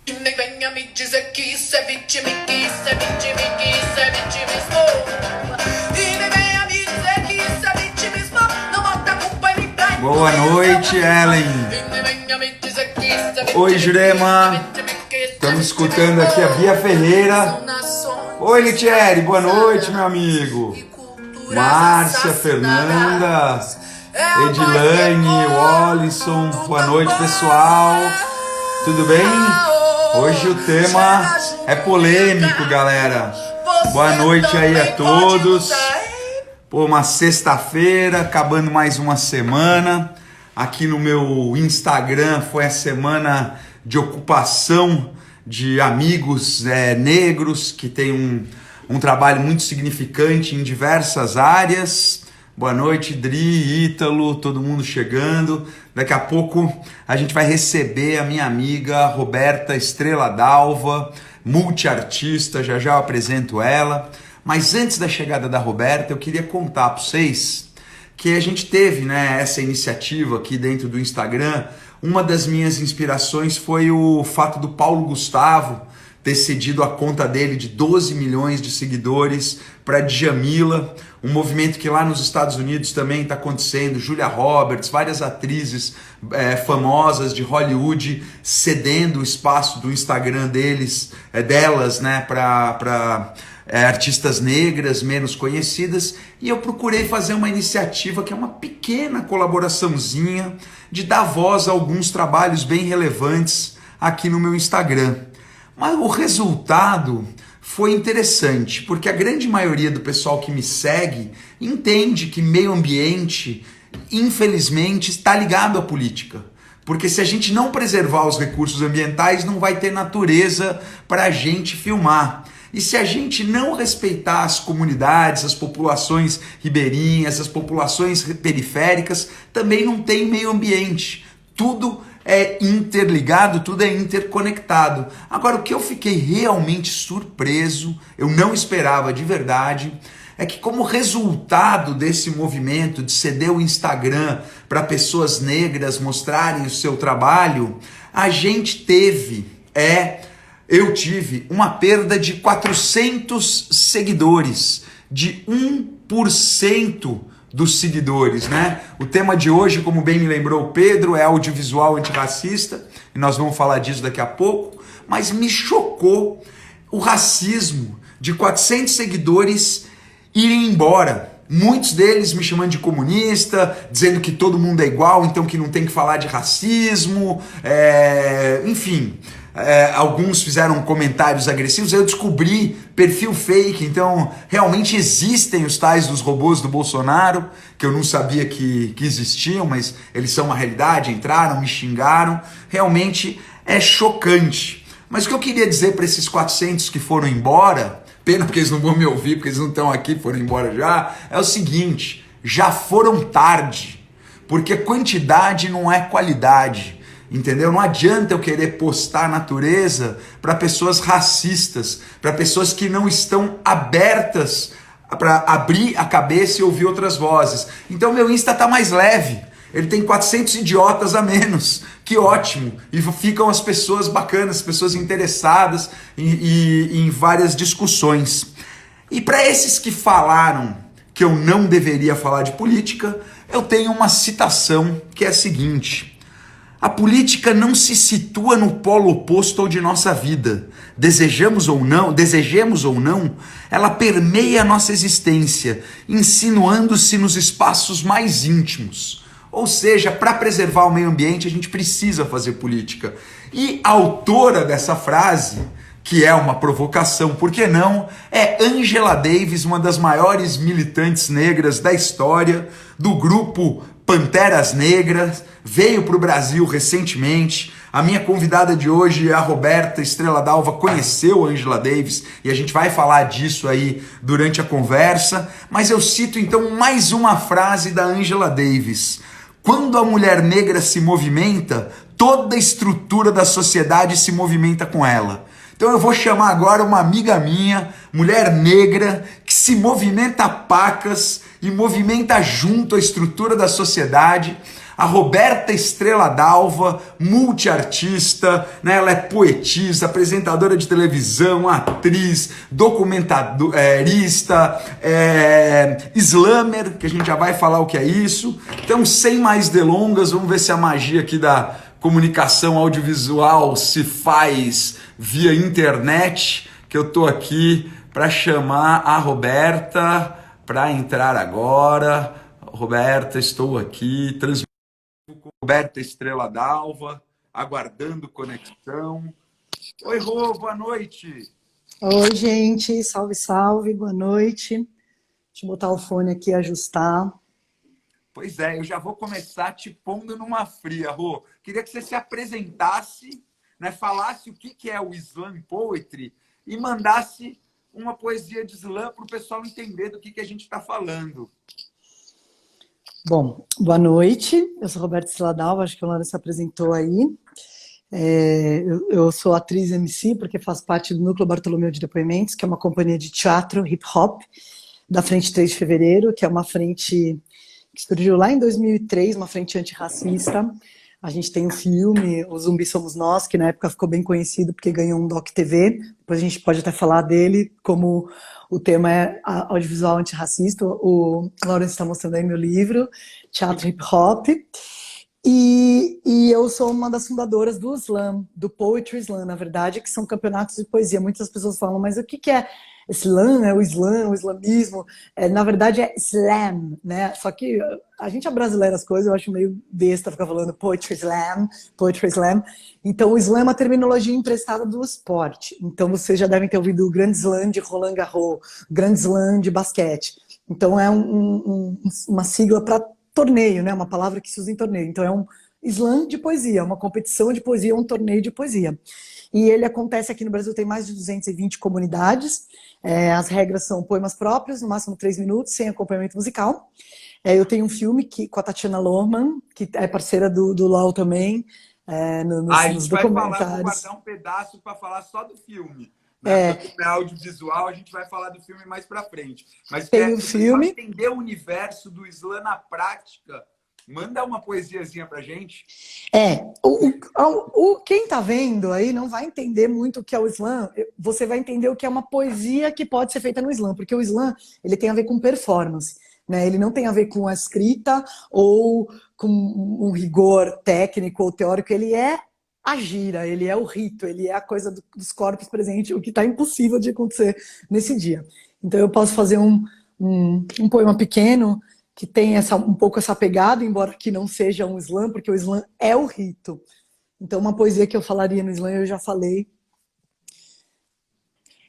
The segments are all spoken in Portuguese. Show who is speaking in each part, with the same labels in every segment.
Speaker 1: E nem venha me dizer que isso é vítima, que isso é vítima, que isso é vitimismo. E nem venha me dizer que isso é vitimismo. Não bota a culpa em mim pra mim.
Speaker 2: Boa noite, Ellen.
Speaker 1: E nem venha me dizer que isso é vítima.
Speaker 2: Oi, Jurema. Estamos escutando aqui a Bia Ferreira. Oi, Litieri. Boa noite, meu amigo. Márcia, Fernanda, Edilane, Wallison. Boa noite, pessoal. Tudo bem? Hoje o tema é polêmico, galera. Boa noite aí a todos. Pô, uma sexta-feira, acabando mais uma semana. Aqui no meu Instagram foi a semana de ocupação de amigos negros que tem um trabalho muito significante em diversas áreas. Boa noite, Dri, Ítalo, todo mundo chegando. Daqui a pouco a gente vai receber a minha amiga Roberta Estrela Dalva, multiartista, já eu apresento ela. Mas antes da chegada da Roberta, eu queria contar para vocês que a gente teve essa iniciativa aqui dentro do Instagram. Uma das minhas inspirações foi o fato do Paulo Gustavo ter cedido a conta dele de 12 milhões de seguidores para Djamila, um movimento que lá nos Estados Unidos também está acontecendo. Julia Roberts, várias atrizes famosas de Hollywood cedendo o espaço do Instagram delas, para artistas negras menos conhecidas, e eu procurei fazer uma iniciativa que é uma pequena colaboraçãozinha de dar voz a alguns trabalhos bem relevantes aqui no meu Instagram. Mas o resultado foi interessante, porque a grande maioria do pessoal que me segue entende que meio ambiente, infelizmente, está ligado à política. Porque se a gente não preservar os recursos ambientais, não vai ter natureza para a gente filmar. E se a gente não respeitar as comunidades, as populações ribeirinhas, as populações periféricas, também não tem meio ambiente. Tudo é interligado, tudo é interconectado. Agora, o que eu fiquei realmente surpreso, eu não esperava de verdade, é que como resultado desse movimento de ceder o Instagram para pessoas negras mostrarem o seu trabalho, eu tive uma perda de 400 seguidores, de 1% dos seguidores, O tema de hoje, como bem me lembrou o Pedro, é audiovisual antirracista, e nós vamos falar disso daqui a pouco, mas me chocou o racismo de 400 seguidores irem embora. Muitos deles me chamando de comunista, dizendo que todo mundo é igual, então que não tem que falar de racismo, enfim... alguns fizeram comentários agressivos. Eu descobri perfil fake, então realmente existem os tais dos robôs do Bolsonaro, que eu não sabia que existiam, mas eles são uma realidade, entraram, me xingaram, realmente é chocante. Mas o que eu queria dizer para esses 400 que foram embora, pena porque eles não vão me ouvir, porque eles não estão aqui, foram embora já, é o seguinte: já foram tarde, porque quantidade não é qualidade. Entendeu? Não adianta eu querer postar a natureza para pessoas racistas, para pessoas que não estão abertas para abrir a cabeça e ouvir outras vozes. Então meu Insta tá mais leve, ele tem 400 idiotas a menos, que ótimo, e ficam as pessoas bacanas, as pessoas interessadas em várias discussões. E para esses que falaram que eu não deveria falar de política, eu tenho uma citação que é a seguinte: a política não se situa no polo oposto ao de nossa vida. Desejemos ou não, ela permeia a nossa existência, insinuando-se nos espaços mais íntimos. Ou seja, para preservar o meio ambiente, a gente precisa fazer política. E a autora dessa frase, que é uma provocação, por que não, é Angela Davis, uma das maiores militantes negras da história, do grupo Panteras Negras, veio para o Brasil recentemente. A minha convidada de hoje, a Roberta Estrela Dalva, conheceu a Angela Davis e a gente vai falar disso aí durante a conversa. Mas eu cito então mais uma frase da Angela Davis: quando a mulher negra se movimenta, toda a estrutura da sociedade se movimenta com ela. Então eu vou chamar agora uma amiga minha, mulher negra, que se movimenta a pacas e movimenta junto a estrutura da sociedade, A Roberta Estrela Dalva, multiartista, né? Ela é poetisa, apresentadora de televisão, atriz, documentarista, slammer, que a gente já vai falar o que é isso. Então, sem mais delongas, vamos ver se a magia aqui da comunicação audiovisual se faz via internet, que eu tô aqui para chamar a Roberta para entrar agora. Roberta, estou aqui, transmitindo com Roberta Estrela Dalva, aguardando conexão. Oi, Rô, boa noite.
Speaker 3: Oi, gente, salve, salve, boa noite. Deixa eu botar o fone aqui e ajustar.
Speaker 2: Pois é, eu já vou começar te pondo numa fria, Rô. Queria que você se apresentasse, né, falasse o que é o Slam Poetry e mandasse uma poesia de slam para o pessoal entender do que a gente está falando.
Speaker 3: Bom, boa noite. Eu sou Roberta Stradal, acho que o Laura se apresentou aí. Eu sou atriz MC, porque faço parte do Núcleo Bartolomeu de Depoimentos, que é uma companhia de teatro hip-hop, da Frente 3 de Fevereiro, que é uma frente que surgiu lá em 2003, uma frente antirracista. A gente tem um filme, O Zumbi Somos Nós, que na época ficou bem conhecido porque ganhou um Doc TV. Depois a gente pode até falar dele, como o tema é audiovisual antirracista. O Laurence está mostrando aí meu livro, Teatro Hip Hop. E eu sou uma das fundadoras do Slam, do Poetry Slam, na verdade, que são campeonatos de poesia. Muitas pessoas falam, mas o que é Slam? É o Slam, o islamismo? Na verdade é Slam, né? Só que a gente abrasileira as coisas, eu acho meio besta ficar falando Poetry Slam, Poetry Slam. Então o Slam é uma terminologia emprestada do esporte. Então vocês já devem ter ouvido o Grande Slam de Roland Garros, Grande Slam de basquete. Então é uma sigla para torneio, né? Uma palavra que se usa em torneio. Então é um slam de poesia, uma competição de poesia, um torneio de poesia. E ele acontece aqui no Brasil, tem mais de 220 comunidades. As regras são poemas próprios, no máximo 3 minutos, sem acompanhamento musical. Eu tenho um filme com a Tatiana Lohman, que é parceira do LOL também, nos documentários.
Speaker 2: Vou guardar um pedaço para falar só do filme. Né? É audiovisual, a gente vai falar do filme mais para frente. Mas
Speaker 3: tem um filme.
Speaker 2: Entender o universo do slam na prática, manda uma poesiazinha pra gente.
Speaker 3: Quem tá vendo aí não vai entender muito o que é o slam. Você vai entender o que é uma poesia que pode ser feita no slam, porque o slam ele tem a ver com performance, né? Ele não tem a ver com a escrita ou com um rigor técnico ou teórico. Ele é a gira, ele é o rito, ele é a coisa dos corpos presentes, o que está impossível de acontecer nesse dia. Então eu posso fazer um poema pequeno que tem um pouco essa pegada, embora que não seja um slam, porque o slam é o rito. Então uma poesia que eu falaria no slam, eu já falei,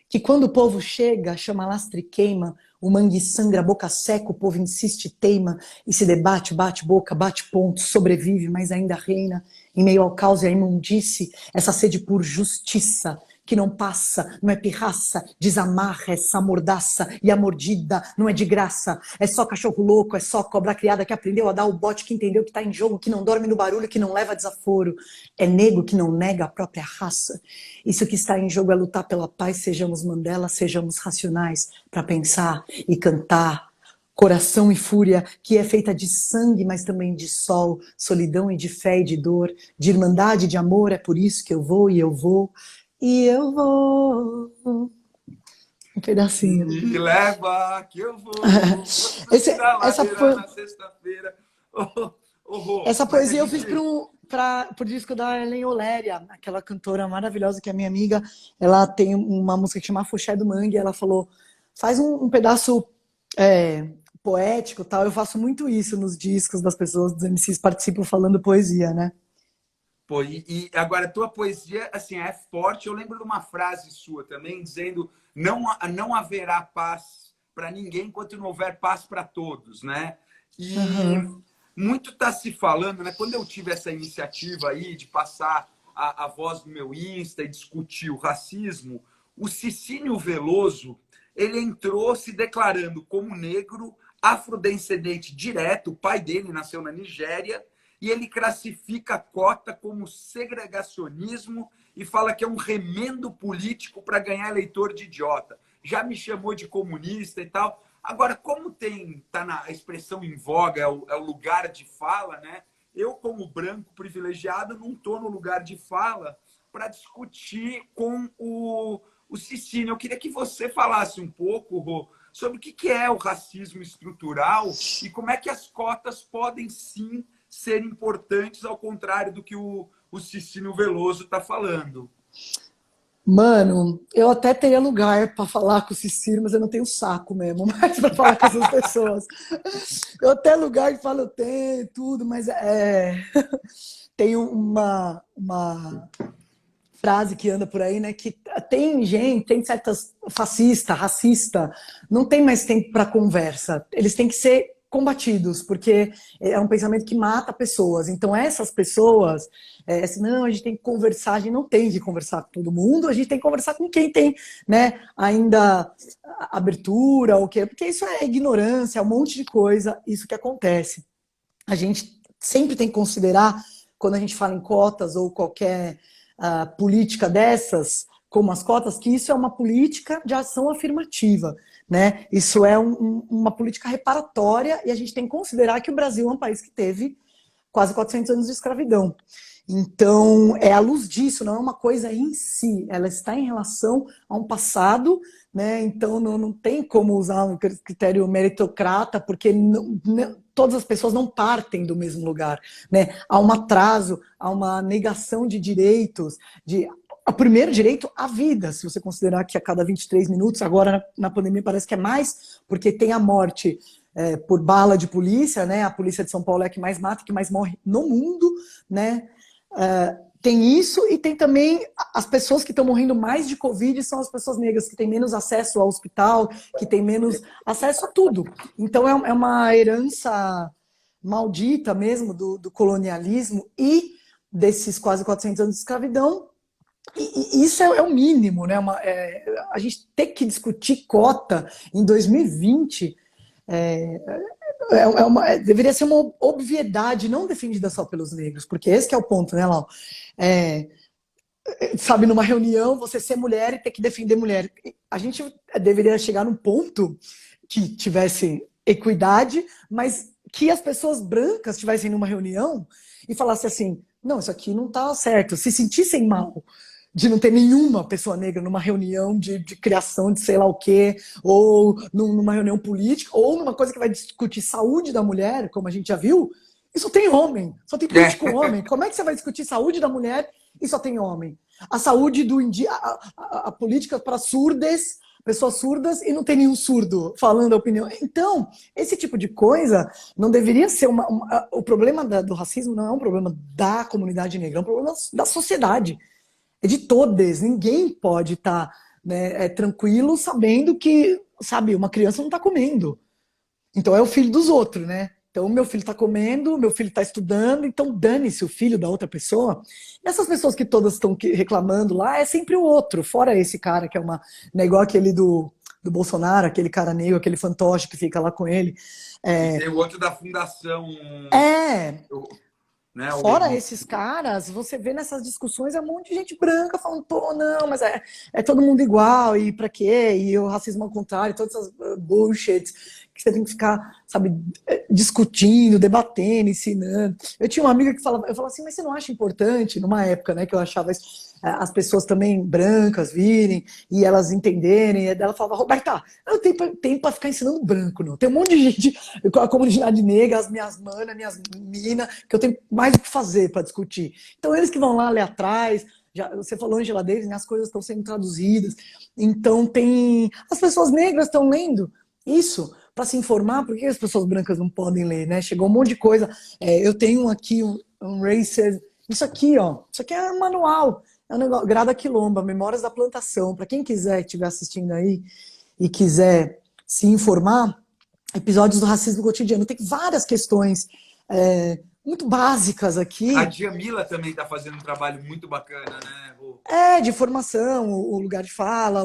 Speaker 3: que quando o povo chega, chama lastre e queima, o mangue sangra, a boca seca, o povo insiste e teima, e se debate, bate boca, bate ponto, sobrevive, mas ainda reina, em meio ao caos e à imundície, essa sede por justiça, que não passa, não é pirraça, desamarra essa mordaça, e a mordida não é de graça, é só cachorro louco, é só cobra criada que aprendeu a dar o bote, que entendeu que tá em jogo, que não dorme no barulho, que não leva desaforo, é nego que não nega a própria raça. Isso que está em jogo é lutar pela paz, sejamos Mandela, sejamos racionais, para pensar e cantar, coração e fúria, que é feita de sangue, mas também de sol, solidão e de fé e de dor, de irmandade e de amor, é por isso que eu vou e eu vou, e eu vou. Um pedacinho.
Speaker 2: Me leva que eu vou.
Speaker 3: Essa foi...
Speaker 2: na sexta-feira.
Speaker 3: Essa poesia eu fiz pro disco da Ellen Oléria, aquela cantora maravilhosa que é minha amiga. Ela tem uma música que chama Afoxé do Mangue. Ela falou, faz um pedaço poético, tal. Eu faço muito isso nos discos das pessoas, dos MCs participam falando poesia, né?
Speaker 2: Pô, e agora, a tua poesia, assim, é forte. Eu lembro de uma frase sua também, dizendo não haverá paz para ninguém enquanto não houver paz para todos, né? E muito está se falando, né? Quando eu tive essa iniciativa aí de passar a voz do meu Insta e discutir o racismo, o Cicínio Veloso, ele entrou se declarando como negro, afrodescendente direto, o pai dele nasceu na Nigéria, e ele classifica a cota como segregacionismo e fala que é um remendo político para ganhar eleitor de idiota. Já me chamou de comunista e tal. Agora, como tá na expressão em voga, é o lugar de fala, né? eu como branco privilegiado, não estou no lugar de fala para discutir com o Cicínio. Eu queria que você falasse um pouco, Rô, sobre o que é o racismo estrutural e como é que as cotas podem, sim, ser importantes, ao contrário do que o Cicínio Veloso está falando.
Speaker 3: Mano, eu até teria lugar para falar com o Cicílio, mas eu não tenho saco mesmo mais para falar com essas pessoas. Eu até lugar que falo, eu tenho tudo, mas tem uma frase que anda por aí, né? Que tem gente, tem certas fascista, racista, não tem mais tempo para conversa. Eles têm que ser combatidos, porque é um pensamento que mata pessoas. Então essas pessoas, assim, não, a gente tem que conversar, a gente não tem que conversar com todo mundo, a gente tem que conversar com quem tem, né, ainda abertura, ou que, porque isso é ignorância, é um monte de coisa, isso que acontece. A gente sempre tem que considerar, quando a gente fala em cotas ou qualquer política dessas, como as cotas, que isso é uma política de ação afirmativa, né? Isso é uma política reparatória e a gente tem que considerar que o Brasil é um país que teve quase 400 anos de escravidão. Então, é à luz disso, não é uma coisa em si, ela está em relação a um passado, né? Então não tem como usar um critério meritocrata, porque todas as pessoas não partem do mesmo lugar, né? Há um atraso, há uma negação de direitos, o primeiro direito à vida, se você considerar que a cada 23 minutos, agora na pandemia parece que é mais, porque tem a morte por bala de polícia, né? A polícia de São Paulo é a que mais mata, que mais morre no mundo, né? Tem isso e tem também as pessoas que estão morrendo mais de Covid são as pessoas negras, que têm menos acesso ao hospital, que têm menos acesso a tudo. Então é uma herança maldita mesmo do colonialismo e desses quase 400 anos de escravidão. E isso é o mínimo, né? A gente ter que discutir cota em 2020 deveria ser uma obviedade não defendida só pelos negros, porque esse que é o ponto, né, Lau? Sabe, numa reunião, você ser mulher e ter que defender mulher. A gente deveria chegar num ponto que tivesse equidade, mas que as pessoas brancas estivessem numa reunião e falassem assim, não, isso aqui não tá certo, se sentissem mal de não ter nenhuma pessoa negra numa reunião de criação de sei lá o quê, ou numa reunião política, ou numa coisa que vai discutir saúde da mulher, como a gente já viu, e só tem homem, só tem político homem. Como é que você vai discutir saúde da mulher e só tem homem? A saúde do a política para surdas, pessoas surdas, e não tem nenhum surdo falando a opinião. Então, esse tipo de coisa não deveria ser o problema do racismo não é um problema da comunidade negra, é um problema da sociedade. É de todas, ninguém pode estar tranquilo sabendo que, sabe, uma criança não está comendo. Então é o filho dos outros, né? Então meu filho está comendo, meu filho está estudando, então dane-se o filho da outra pessoa. E essas pessoas que todas estão reclamando lá, é sempre o outro, fora esse cara que é igual aquele do Bolsonaro, aquele cara negro, aquele fantoche que fica lá com ele.
Speaker 2: Tem o outro da fundação. Né,
Speaker 3: fora esses caras, você vê nessas discussões um monte de gente branca falando, pô, não, mas é todo mundo igual, e pra quê? E o racismo ao contrário, todas essas bullshits que você tem que ficar, sabe, discutindo, debatendo, ensinando. Eu tinha uma amiga que falava, eu falava assim, mas você não acha importante, numa época, né, que eu achava as pessoas também brancas virem e elas entenderem, e ela falava, Roberta, eu não tenho tempo pra ficar ensinando branco, não. Tem um monte de gente, a comunidade negra, as minhas manas, minhas minas, que eu tenho mais o que fazer para discutir. Então eles que vão lá ler atrás, você falou, Angela Davis, né, as coisas estão sendo traduzidas, então as pessoas negras estão lendo isso para se informar, por que as pessoas brancas não podem ler, né? Chegou um monte de coisa. Eu tenho aqui um Racer, isso aqui, ó, isso aqui é um manual, é um negócio, Grada Quilomba, Memórias da Plantação, para quem quiser, estiver assistindo aí e quiser se informar, episódios do racismo cotidiano, tem várias questões muito básicas aqui.
Speaker 2: A Djamila também está fazendo um trabalho muito bacana, né?
Speaker 3: De formação, o lugar de fala,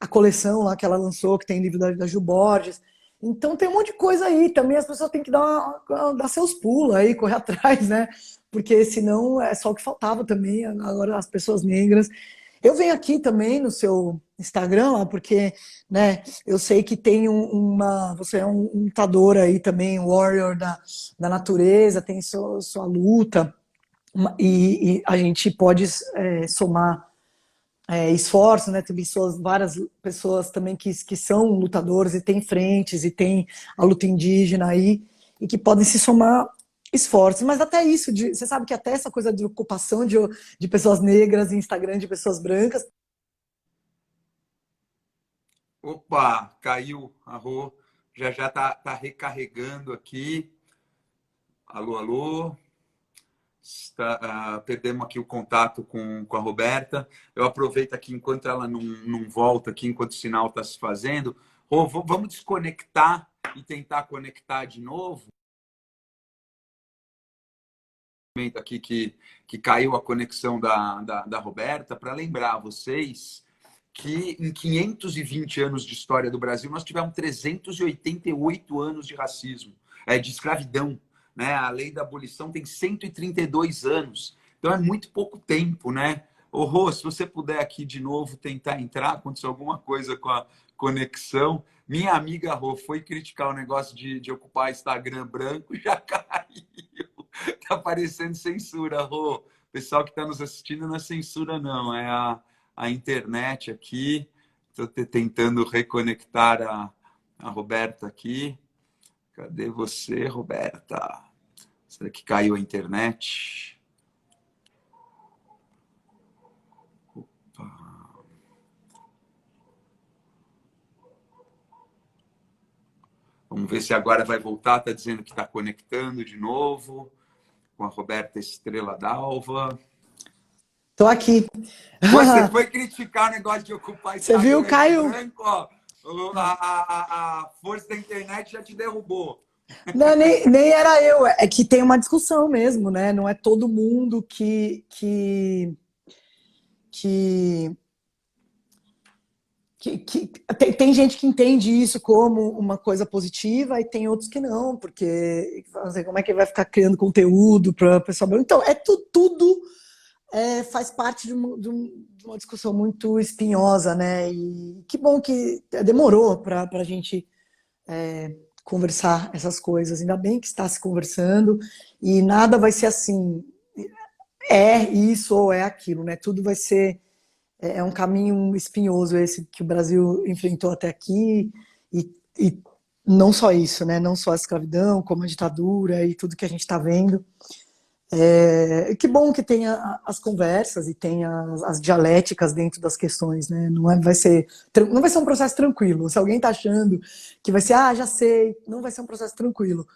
Speaker 3: a coleção lá que ela lançou, que tem livro da Gil Borges. Então tem um monte de coisa aí. Também as pessoas têm que dar seus pulos aí, correr atrás, né? Porque senão é só o que faltava também. Agora as pessoas negras. Eu venho aqui também no seu Instagram, porque, né, eu sei que tem você é um lutador aí também, um warrior da natureza, tem sua luta, e a gente pode somar esforço, né? Tem várias pessoas também que são lutadores e tem frentes e tem a luta indígena aí e que podem se somar esforços. Mas até isso, você sabe que até essa coisa de ocupação de pessoas negras em Instagram, de pessoas brancas.
Speaker 2: Opa, caiu a Rô. Já já tá recarregando aqui. Alô, alô. Perdemos aqui o contato com a Roberta. Eu aproveito aqui enquanto ela não volta, aqui enquanto o sinal está se fazendo. Rô, vamos desconectar e tentar conectar de novo. Aqui que caiu a conexão da Roberta, para lembrar vocês que em 520 anos de história do Brasil nós tivemos 388 anos de racismo, de escravidão. Né? A lei da abolição tem 132 anos. Então é muito pouco tempo, né? Ô, Rô, se você puder aqui de novo tentar entrar, aconteceu alguma coisa com a conexão. Minha amiga Rô foi criticar o negócio de ocupar Instagram branco e já caiu. Tá aparecendo censura, Rô. O pessoal que está nos assistindo não é censura, não. É a internet aqui. Estou tentando reconectar a Roberta aqui. Cadê você, Roberta? Será que caiu a internet? Opa. Vamos ver se agora vai voltar. Está dizendo que está conectando de novo com a Roberta Estrela Dalva.
Speaker 3: Tô aqui.
Speaker 2: Você foi criticar o negócio de ocupar Instagram.
Speaker 3: Você viu, Caio?
Speaker 2: Branco, ó. A força da internet já te derrubou.
Speaker 3: Não, nem era eu. É que tem uma discussão mesmo, né? Não é todo mundo tem gente que entende isso como uma coisa positiva e tem outros que não, porque como é que vai ficar criando conteúdo para o pessoal? Então, tudo faz parte de uma discussão muito espinhosa, né? E que bom que demorou para a gente conversar essas coisas. Ainda bem que está se conversando e nada vai ser assim, é isso ou é aquilo, né? Tudo vai ser um caminho espinhoso esse que o Brasil enfrentou até aqui e não só isso, né? Não só a escravidão, como a ditadura e tudo que a gente está vendo. Que bom que tem as conversas e tem as dialéticas dentro das questões, né? Não vai ser um processo tranquilo. Se alguém está achando que vai ser, já sei, não vai ser um processo tranquilo.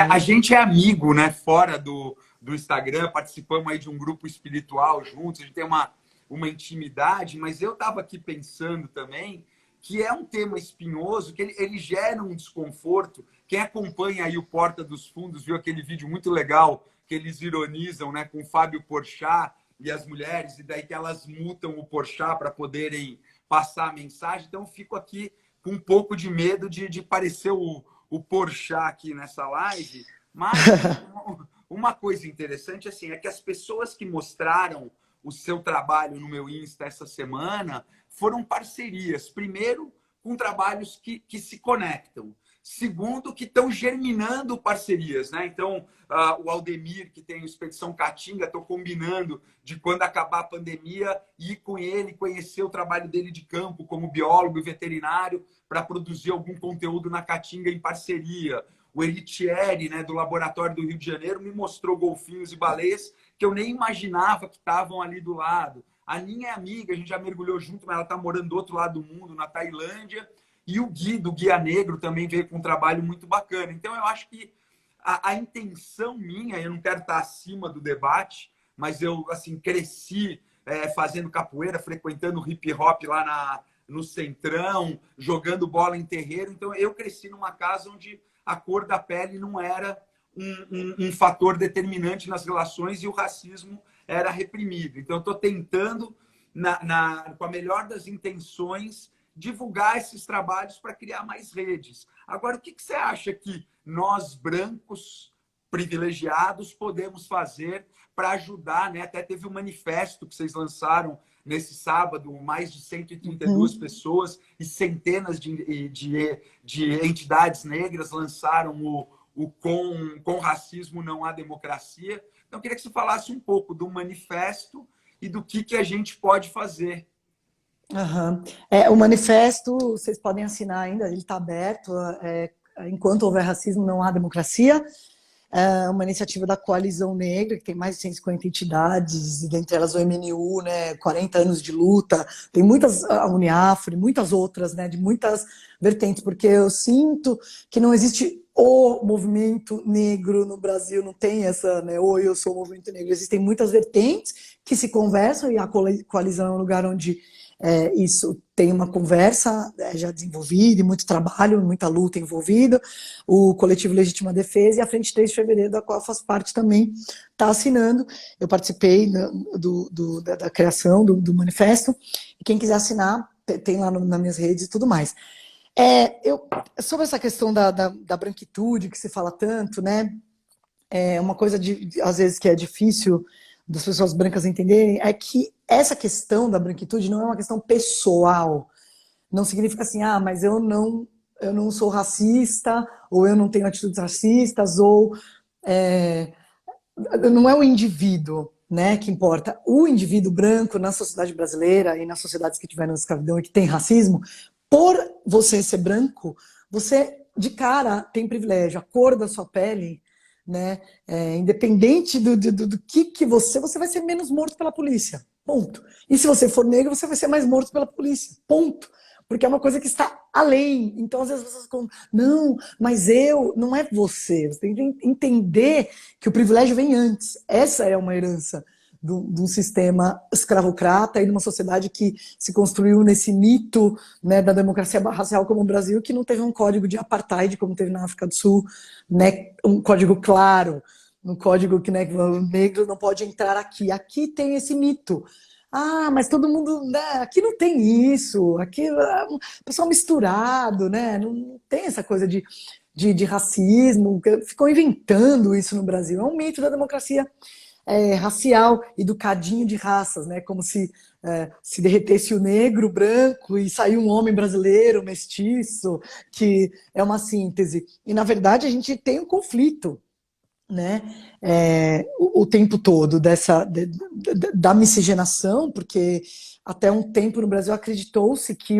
Speaker 2: A gente é amigo, né? Fora do Instagram, participamos aí de um grupo espiritual juntos, a gente tem uma intimidade, mas eu estava aqui pensando também que é um tema espinhoso, que ele gera um desconforto. Quem acompanha aí o Porta dos Fundos viu aquele vídeo muito legal que eles ironizam, né, com o Fábio Porchat e as mulheres, e daí que elas mutam o Porchat para poderem passar a mensagem. Então, eu fico aqui com um pouco de medo de parecer o Porchat aqui nessa live. Mas uma coisa interessante assim, é que as pessoas que mostraram o seu trabalho no meu Insta essa semana foram parcerias. Primeiro, com trabalhos que se conectam. Segundo, que estão germinando parcerias, né? Então, o Aldemir, que tem o Expedição Caatinga, estou combinando de quando acabar a pandemia ir com ele, conhecer o trabalho dele de campo como biólogo e veterinário para produzir algum conteúdo na Caatinga em parceria. O Eritieri, né, do Laboratório do Rio de Janeiro, me mostrou golfinhos e baleias que eu nem imaginava que estavam ali do lado. A Ninha é amiga, a gente já mergulhou junto, mas ela está morando do outro lado do mundo, na Tailândia. E o Gui, do Guia Negro, também veio com um trabalho muito bacana. Então, eu acho que a intenção minha, eu não quero estar acima do debate, mas eu assim cresci fazendo capoeira, frequentando hip hop lá no Centrão, jogando bola em terreiro. Então, eu cresci numa casa onde a cor da pele não era um fator determinante nas relações e o racismo era reprimido. Então, eu estou tentando, com a melhor das intenções, divulgar esses trabalhos para criar mais redes. Agora, o que você acha que nós, brancos, privilegiados, podemos fazer para ajudar, né? Até teve um manifesto que vocês lançaram nesse sábado, mais de 132 pessoas e centenas de entidades negras lançaram o com racismo não há democracia. Então, eu queria que você falasse um pouco do manifesto e do que a gente pode fazer.
Speaker 3: Aham. O manifesto, vocês podem assinar ainda, ele está aberto. Enquanto houver racismo, não há democracia. É uma iniciativa da Coalizão Negra, que tem mais de 150 entidades, e dentre elas o MNU, né, 40 anos de luta, tem muitas, a Uniafro e muitas outras, né, de muitas vertentes, porque eu sinto que não existe o movimento negro no Brasil, não tem essa, né, ou eu sou o movimento negro, existem muitas vertentes que se conversam, e a coalizão é um lugar onde isso tem uma conversa já desenvolvida, e muito trabalho, muita luta envolvida. O Coletivo Legítima Defesa e a Frente 3 de Fevereiro, da qual eu faço parte também, está assinando. Eu participei da criação do manifesto, e quem quiser assinar, tem lá nas minhas redes e tudo mais. Sobre essa questão da branquitude, que se fala tanto, né? Uma coisa, às vezes, que é difícil das pessoas brancas entenderem, é que essa questão da branquitude não é uma questão pessoal. Não significa assim, mas eu não sou racista, ou eu não tenho atitudes racistas, ou não é o indivíduo, né, que importa. O indivíduo branco na sociedade brasileira e nas sociedades que tiveram escravidão e que tem racismo, por você ser branco, você de cara tem privilégio. A cor da sua pele, né, independente do que você vai ser menos morto pela polícia, ponto. E se você for negro, você vai ser mais morto pela polícia, ponto. Porque é uma coisa que está além. Então, às vezes, as pessoas ficam, não, mas não é você. Você tem que entender que o privilégio vem antes. Essa é uma herança de um sistema escravocrata e de uma sociedade que se construiu nesse mito, né, da democracia racial como o Brasil, que não teve um código de apartheid como teve na África do Sul, né, um código claro, um código que, né, o negro não pode entrar aqui. Aqui tem esse mito. Mas todo mundo, né, aqui não tem isso, aqui é um pessoal misturado, né, não tem essa coisa de racismo, ficou inventando isso no Brasil. É um mito da democracia racial e do cadinho de raças, né? Como se derretesse o negro, o branco e saiu um homem brasileiro, mestiço, que é uma síntese. E, na verdade, a gente tem um conflito, né? O tempo todo da miscigenação, porque até um tempo no Brasil acreditou-se que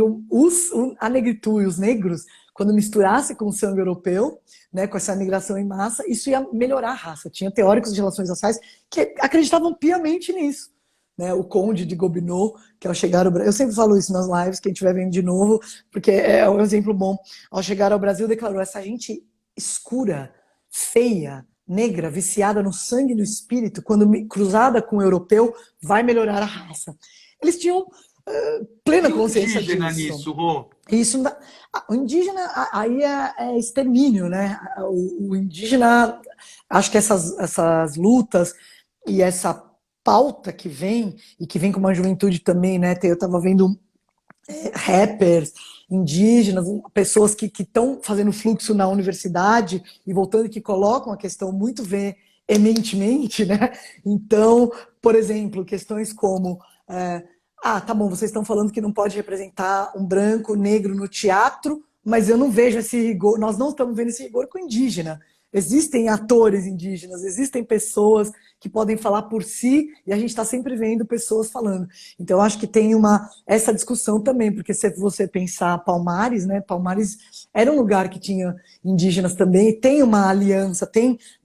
Speaker 3: a negritude, os negros, quando misturasse com o sangue europeu, né, com essa migração em massa, isso ia melhorar a raça. Tinha teóricos de relações raciais que acreditavam piamente nisso. Né, o Conde de Gobineau, que ao chegar ao Brasil, eu sempre falo isso nas lives, quem estiver vendo de novo, porque é um exemplo bom. Ao chegar ao Brasil, declarou: essa gente escura, feia, negra, viciada no sangue e no espírito, quando cruzada com o europeu, vai melhorar a raça. Eles tinham plena consciência disso.
Speaker 2: Indígena nisso, Rô?
Speaker 3: Isso, o indígena aí é extermínio, né? O indígena, acho que essas lutas e essa pauta que vem, e que vem com uma juventude também, né? Eu estava vendo rappers indígenas, pessoas que estão fazendo fluxo na universidade e voltando, que colocam a questão muito veementemente, né? Então, por exemplo, questões como tá bom, vocês estão falando que não pode representar um branco, negro no teatro, mas eu não vejo esse rigor, nós não estamos vendo esse rigor com indígena. Existem atores indígenas, existem pessoas que podem falar por si, e a gente está sempre vendo pessoas falando. Então, eu acho que tem essa discussão também, porque se você pensar Palmares, né, Palmares era um lugar que tinha indígenas também, tem uma aliança,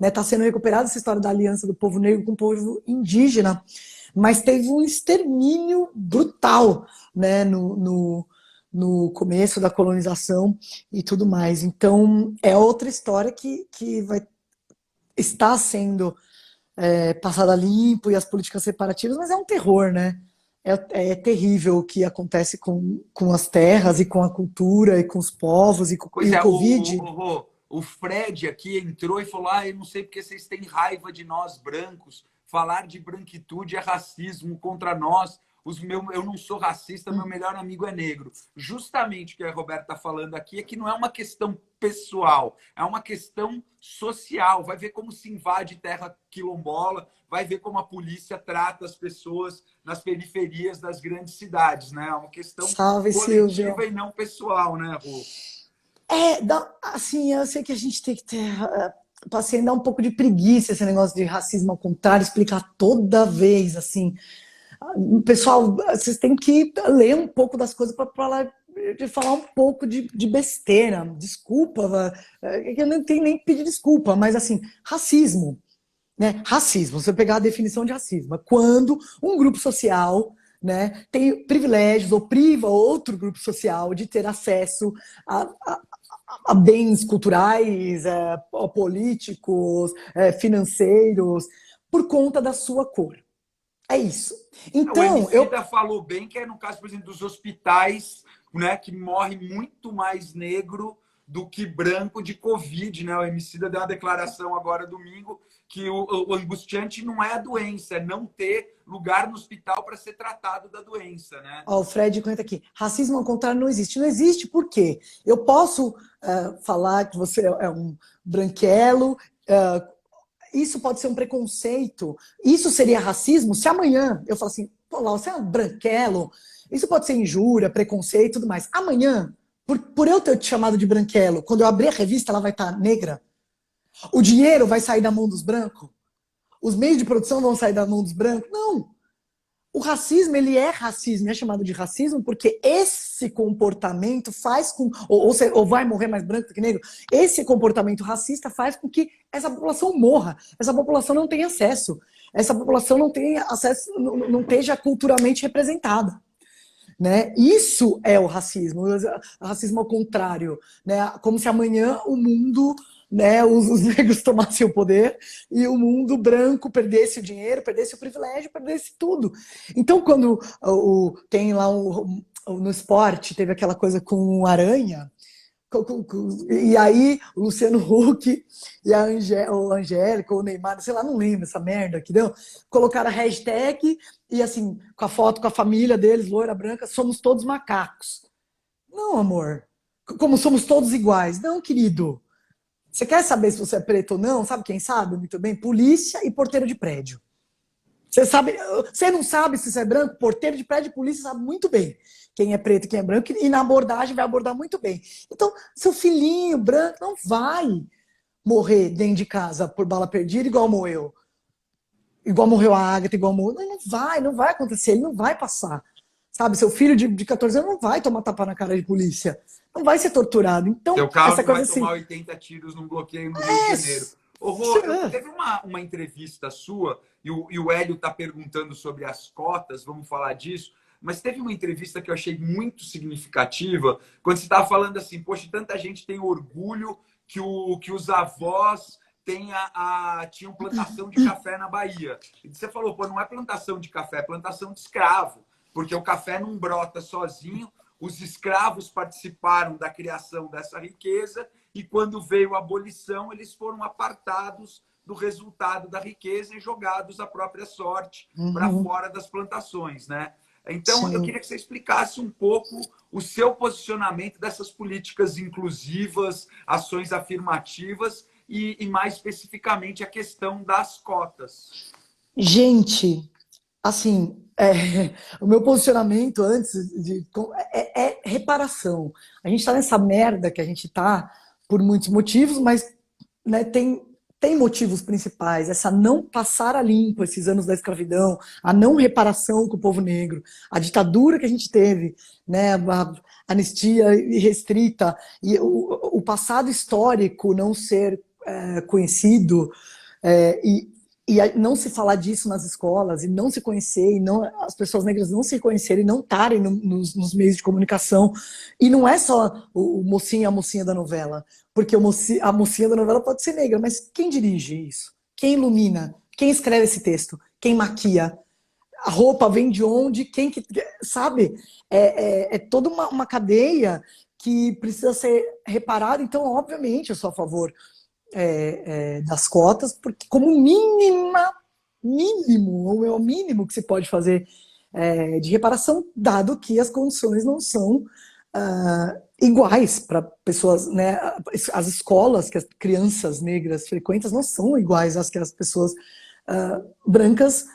Speaker 3: está sendo recuperada essa história da aliança do povo negro com o povo indígena, mas teve um extermínio brutal, né, no começo da colonização e tudo mais. Então, é outra história que está sendo passada limpo, e as políticas separativas, mas é um terror, né? É terrível o que acontece com as terras e com a cultura e com os povos e com o Covid.
Speaker 2: O Fred aqui entrou e falou: eu não sei porque vocês têm raiva de nós brancos. Falar de branquitude é racismo contra nós. eu não sou racista, meu melhor amigo é negro. Justamente o que a Roberta está falando aqui é que não é uma questão pessoal, é uma questão social. Vai ver como se invade terra quilombola, vai ver como a polícia trata as pessoas nas periferias das grandes cidades, né? É uma questão
Speaker 3: Salve, Silvio.
Speaker 2: coletiva e não pessoal, né, Rô?
Speaker 3: Assim, eu sei que a gente tem que ter. Passei a dar um pouco de preguiça esse negócio de racismo ao contrário, explicar toda vez, assim. Pessoal, vocês têm que ler um pouco das coisas para falar um pouco de besteira. Desculpa, eu não tenho nem que pedir desculpa, mas assim, racismo, né? Racismo, você pegar a definição de racismo, é quando um grupo social, né, tem privilégios ou priva outro grupo social de ter acesso a bens culturais, políticos, financeiros, por conta da sua cor. É isso.
Speaker 2: O
Speaker 3: Então,
Speaker 2: Emicida falou bem que é no caso, por exemplo, dos hospitais, né, que morre muito mais negro do que branco de Covid, né? O Emicida deu uma declaração agora domingo que o angustiante não é a doença, é não ter lugar no hospital para ser tratado da doença, né?
Speaker 3: Ó, o Fred conta aqui, racismo ao contrário não existe. Não existe por quê? Eu posso falar que você é um branquelo, isso pode ser um preconceito, isso seria racismo se amanhã eu falar assim, pô, lá, você é um branquelo, isso pode ser injúria, preconceito e tudo mais. Amanhã, por eu ter te chamado de branquelo, quando eu abrir a revista, ela vai estar negra. O dinheiro vai sair da mão dos brancos? Os meios de produção vão sair da mão dos brancos? Não. O racismo, ele é racismo, é chamado de racismo porque esse comportamento faz com... Ou vai morrer mais branco do que negro. Esse comportamento racista faz com que essa população morra. Essa população não tenha acesso. Essa população não tenha acesso, não esteja culturalmente representada. Né? Isso é o racismo ao contrário, né? Como se amanhã o mundo, né, os negros tomassem o poder e o mundo branco perdesse o dinheiro, perdesse o privilégio, perdesse tudo. Então, quando tem lá no esporte, teve aquela coisa com o Aranha, e aí o Luciano Huck e a Angélica, ou o Neymar, sei lá, não lembro essa merda que deu, colocaram a hashtag e assim, com a foto com a família deles, loira, branca, somos todos macacos. Não, amor. Como somos todos iguais. Não, querido. Você quer saber se você é preto ou não? Sabe quem sabe muito bem? Polícia e porteiro de prédio. Você não sabe se você é branco? Porteiro de prédio e polícia sabe muito bem quem é preto e quem é branco, e na abordagem vai abordar muito bem. Então, seu filhinho branco não vai morrer dentro de casa por bala perdida igual morreu. Igual morreu a Agatha, igual morreu. Não vai acontecer, ele não vai passar. Sabe, seu filho de 14 anos não vai tomar tapa na cara de polícia. Não vai ser torturado. Então,
Speaker 2: seu carro
Speaker 3: essa
Speaker 2: não vai
Speaker 3: coisa
Speaker 2: tomar
Speaker 3: assim,
Speaker 2: 80 tiros num bloqueio no Rio de Janeiro. Rô, teve uma entrevista sua, e o Hélio está perguntando sobre as cotas, vamos falar disso, mas teve uma entrevista que eu achei muito significativa, quando você estava falando assim, poxa, tanta gente tem orgulho que os avós tinham plantação de café na Bahia. E você falou, pô, não é plantação de café, é plantação de escravo, porque o café não brota sozinho, os escravos participaram da criação dessa riqueza e quando veio a abolição, eles foram apartados do resultado da riqueza e jogados à própria sorte para fora das plantações, né? Então,
Speaker 3: sim.
Speaker 2: eu queria que você explicasse um pouco o seu posicionamento dessas políticas inclusivas, ações afirmativas e mais especificamente, a questão das cotas.
Speaker 3: Gente, assim, o meu posicionamento antes é reparação. A gente está nessa merda que a gente está por muitos motivos, mas né, tem motivos principais. Essa não passar a limpo esses anos da escravidão, a não reparação com o povo negro, a ditadura que a gente teve, né, a anistia irrestrita, e o passado histórico não ser conhecido, e não se falar disso nas escolas, e não se conhecer, e as pessoas negras não se conhecerem, e não estarem nos meios de comunicação. E não é só o mocinho e a mocinha da novela, porque a mocinha da novela pode ser negra, mas quem dirige isso? Quem ilumina? Quem escreve esse texto? Quem maquia? A roupa vem de onde? Quem que... Sabe? É toda uma cadeia que precisa ser reparada. Então, obviamente, eu sou a favor das cotas, porque como mínimo, ou é o mínimo que se pode fazer de reparação, dado que as condições não são iguais para pessoas, né? As escolas que as crianças negras frequentam não são iguais às que as pessoas brancas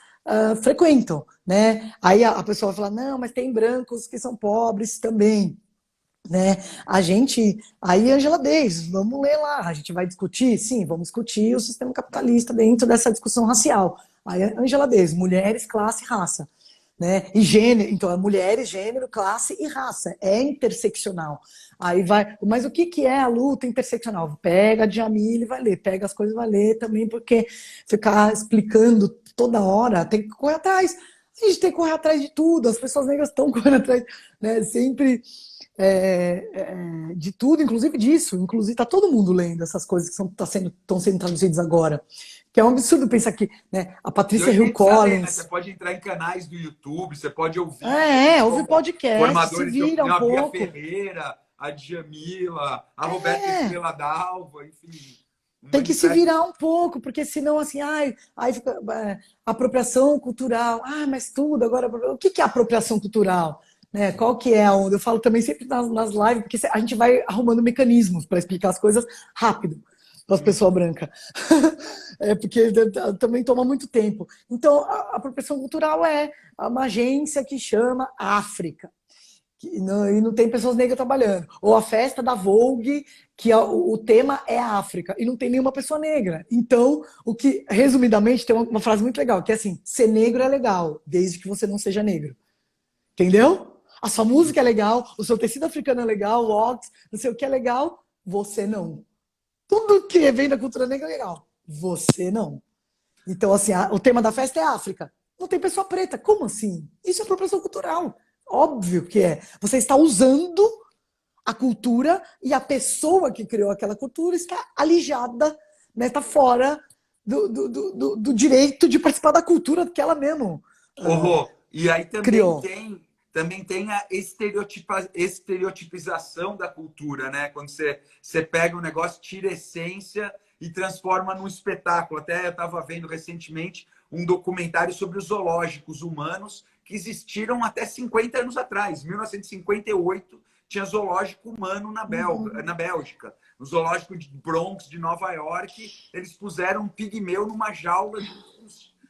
Speaker 3: frequentam, né? Aí a pessoa vai falar, não, mas tem brancos que são pobres também, né? Aí Angela Davis, vamos ler lá, a gente vai discutir? Sim, vamos discutir o sistema capitalista dentro dessa discussão racial. Aí Angela Davis, mulheres, classe, raça, né? E gênero, então é mulheres, gênero, classe e raça, é interseccional. Aí vai, mas o que é a luta interseccional? Pega a Djamila e vai ler, pega as coisas e vai ler também, porque ficar explicando toda hora, tem que correr atrás. A gente tem que correr atrás de tudo, as pessoas negras estão correndo atrás, né? Sempre de tudo, inclusive disso. Inclusive, está todo mundo lendo essas coisas que estão sendo traduzidas agora. Que é um absurdo pensar que, né, a Patrícia Hill Collins...
Speaker 2: Né? Você pode entrar em canais do YouTube, você pode ouvir...
Speaker 3: ouvir podcast, se vira um pouco.
Speaker 2: A Bia Ferreira, a Djamila, a Roberta Estrela Dalva, enfim...
Speaker 3: Tem que se virar um pouco, porque senão, assim, aí fica apropriação cultural. Mas tudo agora... O que é apropriação cultural? Né? Qual que é a onda? Eu falo também sempre nas lives, porque a gente vai arrumando mecanismos para explicar as coisas rápido para as pessoas brancas. Porque também toma muito tempo. Então, a apropriação cultural é uma agência que chama África. E não tem pessoas negras trabalhando. Ou a festa da Vogue, que o tema é a África, e não tem nenhuma pessoa negra. Então, resumidamente, tem uma frase muito legal, que é assim, ser negro é legal, desde que você não seja negro. Entendeu? A sua música é legal, o seu tecido africano é legal, o Ox, não sei o que é legal, você não. Tudo que vem da cultura negra é legal, você não. Então, assim, o tema da festa é África. Não tem pessoa preta. Como assim? Isso é apropriação cultural. Óbvio que é. Você está usando a cultura e a pessoa que criou aquela cultura está alijada, né, está fora do direito de participar da cultura que ela mesmo
Speaker 2: e aí também
Speaker 3: criou.
Speaker 2: Tem a estereotipização da cultura, né? Quando você pega um negócio, tira a essência e transforma num espetáculo. Até eu estava vendo recentemente um documentário sobre os zoológicos humanos que existiram até 50 anos atrás. Em 1958, tinha zoológico humano na Bélgica. No zoológico de Bronx, de Nova York, eles puseram um pigmeu numa jaula de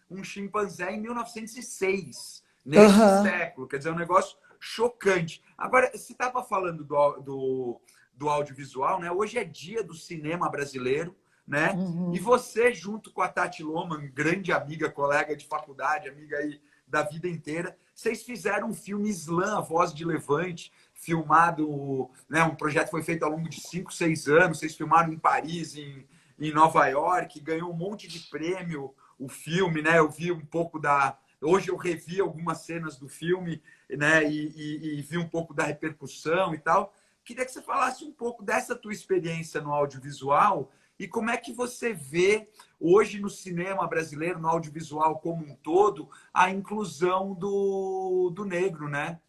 Speaker 2: um chimpanzé em 1906. Nesse século, quer dizer, é um negócio chocante. Agora, você estava falando do audiovisual, né? Hoje é dia do cinema brasileiro, né? E você, junto com a Tati Loman, grande amiga, colega de faculdade, amiga aí da vida inteira, vocês fizeram um filme Islã, A Voz de Levante, filmado, né? Um projeto que foi feito ao longo de 5, 6 anos, vocês filmaram em Paris, em Nova York, ganhou um monte de prêmio o filme, né? Eu vi um pouco Hoje eu revi algumas cenas do filme, né, e vi um pouco da repercussão e tal. Queria que você falasse um pouco dessa tua experiência no audiovisual e como é que você vê hoje no cinema brasileiro, no audiovisual como um todo, a inclusão do negro, né?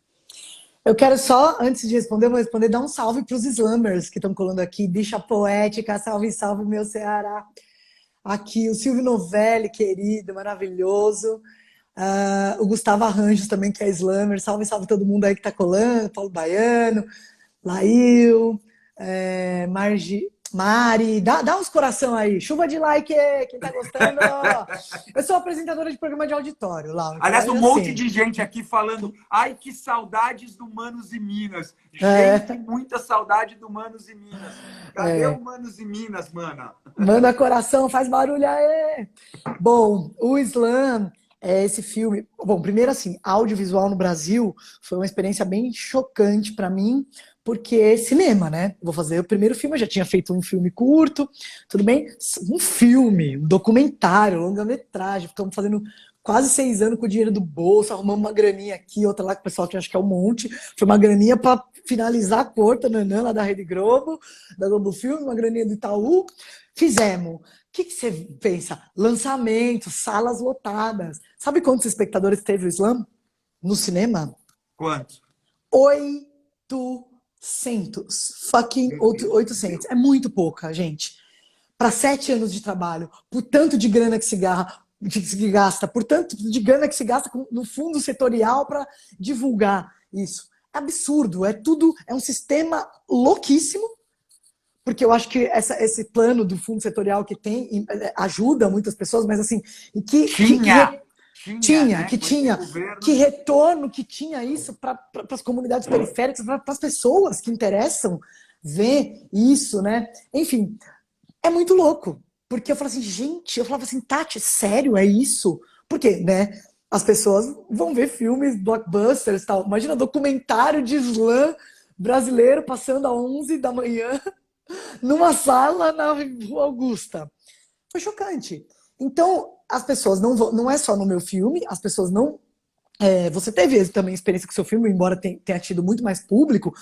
Speaker 3: Eu quero só, antes de responder, vou responder, dar um salve para os slammers que estão colando aqui. Bicha poética, salve, salve, meu Ceará. Aqui, o Silvio Novelli, querido, maravilhoso. O Gustavo Arranjos também, que é slammer. Salve, salve todo mundo aí que tá colando. Paulo Baiano, Lail, Mari. Dá uns coração aí. Chuva de like, quem tá gostando. Eu sou apresentadora de programa de auditório, Laura.
Speaker 2: Aliás, um monte de gente aqui falando ai, que saudades do Manos e Minas. Gente, muita saudade do Manos e Minas. Cadê o Manos e Minas, mana?
Speaker 3: Manda coração, faz barulho aí. Bom, o Slam... esse filme... Bom, primeiro assim, audiovisual no Brasil foi uma experiência bem chocante para mim, porque é cinema, né? Vou fazer o primeiro filme, eu já tinha feito um filme curto, tudo bem? Um filme, um documentário, longa-metragem, estamos fazendo quase 6 anos com o dinheiro do bolso, arrumamos uma graninha aqui, outra lá que o pessoal acha que é um monte, foi uma graninha para finalizar a corta, nanã, lá da Rede Globo, da Globo Filme, uma graninha do Itaú, fizemos. O que você pensa? Lançamento, salas lotadas. Sabe quantos espectadores teve o Slam no cinema?
Speaker 2: Quantos?
Speaker 3: 800. Fucking 800. É muito pouca, gente. Para 7 anos de trabalho, por tanto de grana que se garra, que se gasta, por tanto de grana que se gasta no fundo setorial para divulgar isso. É absurdo, é tudo, é um sistema louquíssimo, porque eu acho que esse plano do fundo setorial que tem ajuda muitas pessoas, mas assim,
Speaker 2: Tinha, né?
Speaker 3: que tinha, que retorno que tinha isso para as comunidades periféricas, para as pessoas que interessam ver isso, né? Enfim, é muito louco, porque eu falava assim, gente, eu falava assim, Tati, sério, é isso? Porque, né, as pessoas vão ver filmes blockbusters e tal, imagina documentário de slam brasileiro passando às 11 da manhã numa sala na Rua Augusta. Foi chocante. Então, as pessoas não é só no meu filme, as pessoas não. Você teve também experiência com o seu filme, embora tenha tido muito mais público,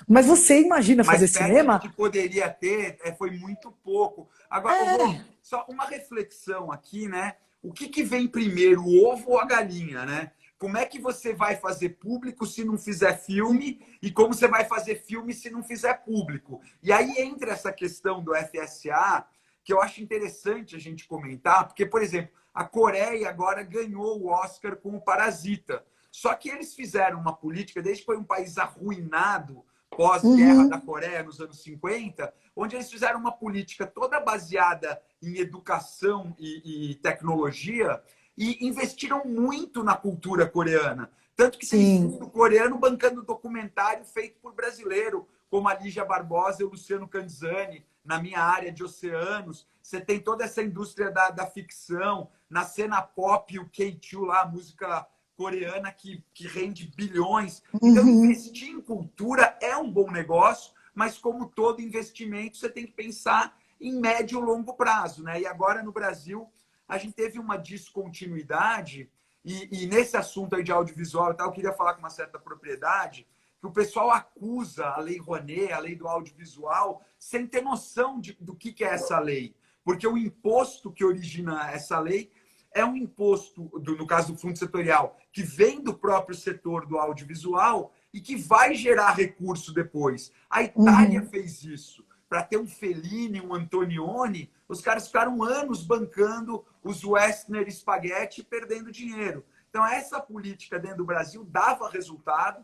Speaker 3: mas você imagina fazer cinema?
Speaker 2: Que poderia ter, foi muito pouco. Agora, só uma reflexão aqui, né? O que vem primeiro, o ovo ou a galinha, né? Como é que você vai fazer público se não fizer filme? E como você vai fazer filme se não fizer público? E aí entra essa questão do FSA, que eu acho interessante a gente comentar, porque, por exemplo, a Coreia agora ganhou o Oscar com o Parasita. Só que eles fizeram uma política, desde que foi um país arruinado pós-guerra da Coreia, nos anos 50, onde eles fizeram uma política toda baseada em educação e tecnologia, e investiram muito na cultura coreana. Tanto que tem fundo coreano bancando documentário feito por brasileiro, como a Lígia Barbosa e o Luciano Canzani, na minha área de oceanos. Você tem toda essa indústria da ficção, na cena pop, o K2 lá, a música coreana que rende bilhões. Então, investir em cultura é um bom negócio, mas como todo investimento, você tem que pensar em médio e longo prazo, né? E agora, no Brasil, a gente teve uma descontinuidade, e nesse assunto aí de audiovisual e tal, eu queria falar com uma certa propriedade, que o pessoal acusa a Lei Rouanet, a lei do audiovisual, sem ter noção do que é essa lei. Porque o imposto que origina essa lei é um imposto, no caso do fundo setorial, que vem do próprio setor do audiovisual e que vai gerar recurso depois. A Itália fez isso. Para ter um Fellini, um Antonioni, os caras ficaram anos bancando os Westner Spaghetti e perdendo dinheiro. Então, essa política dentro do Brasil dava resultado.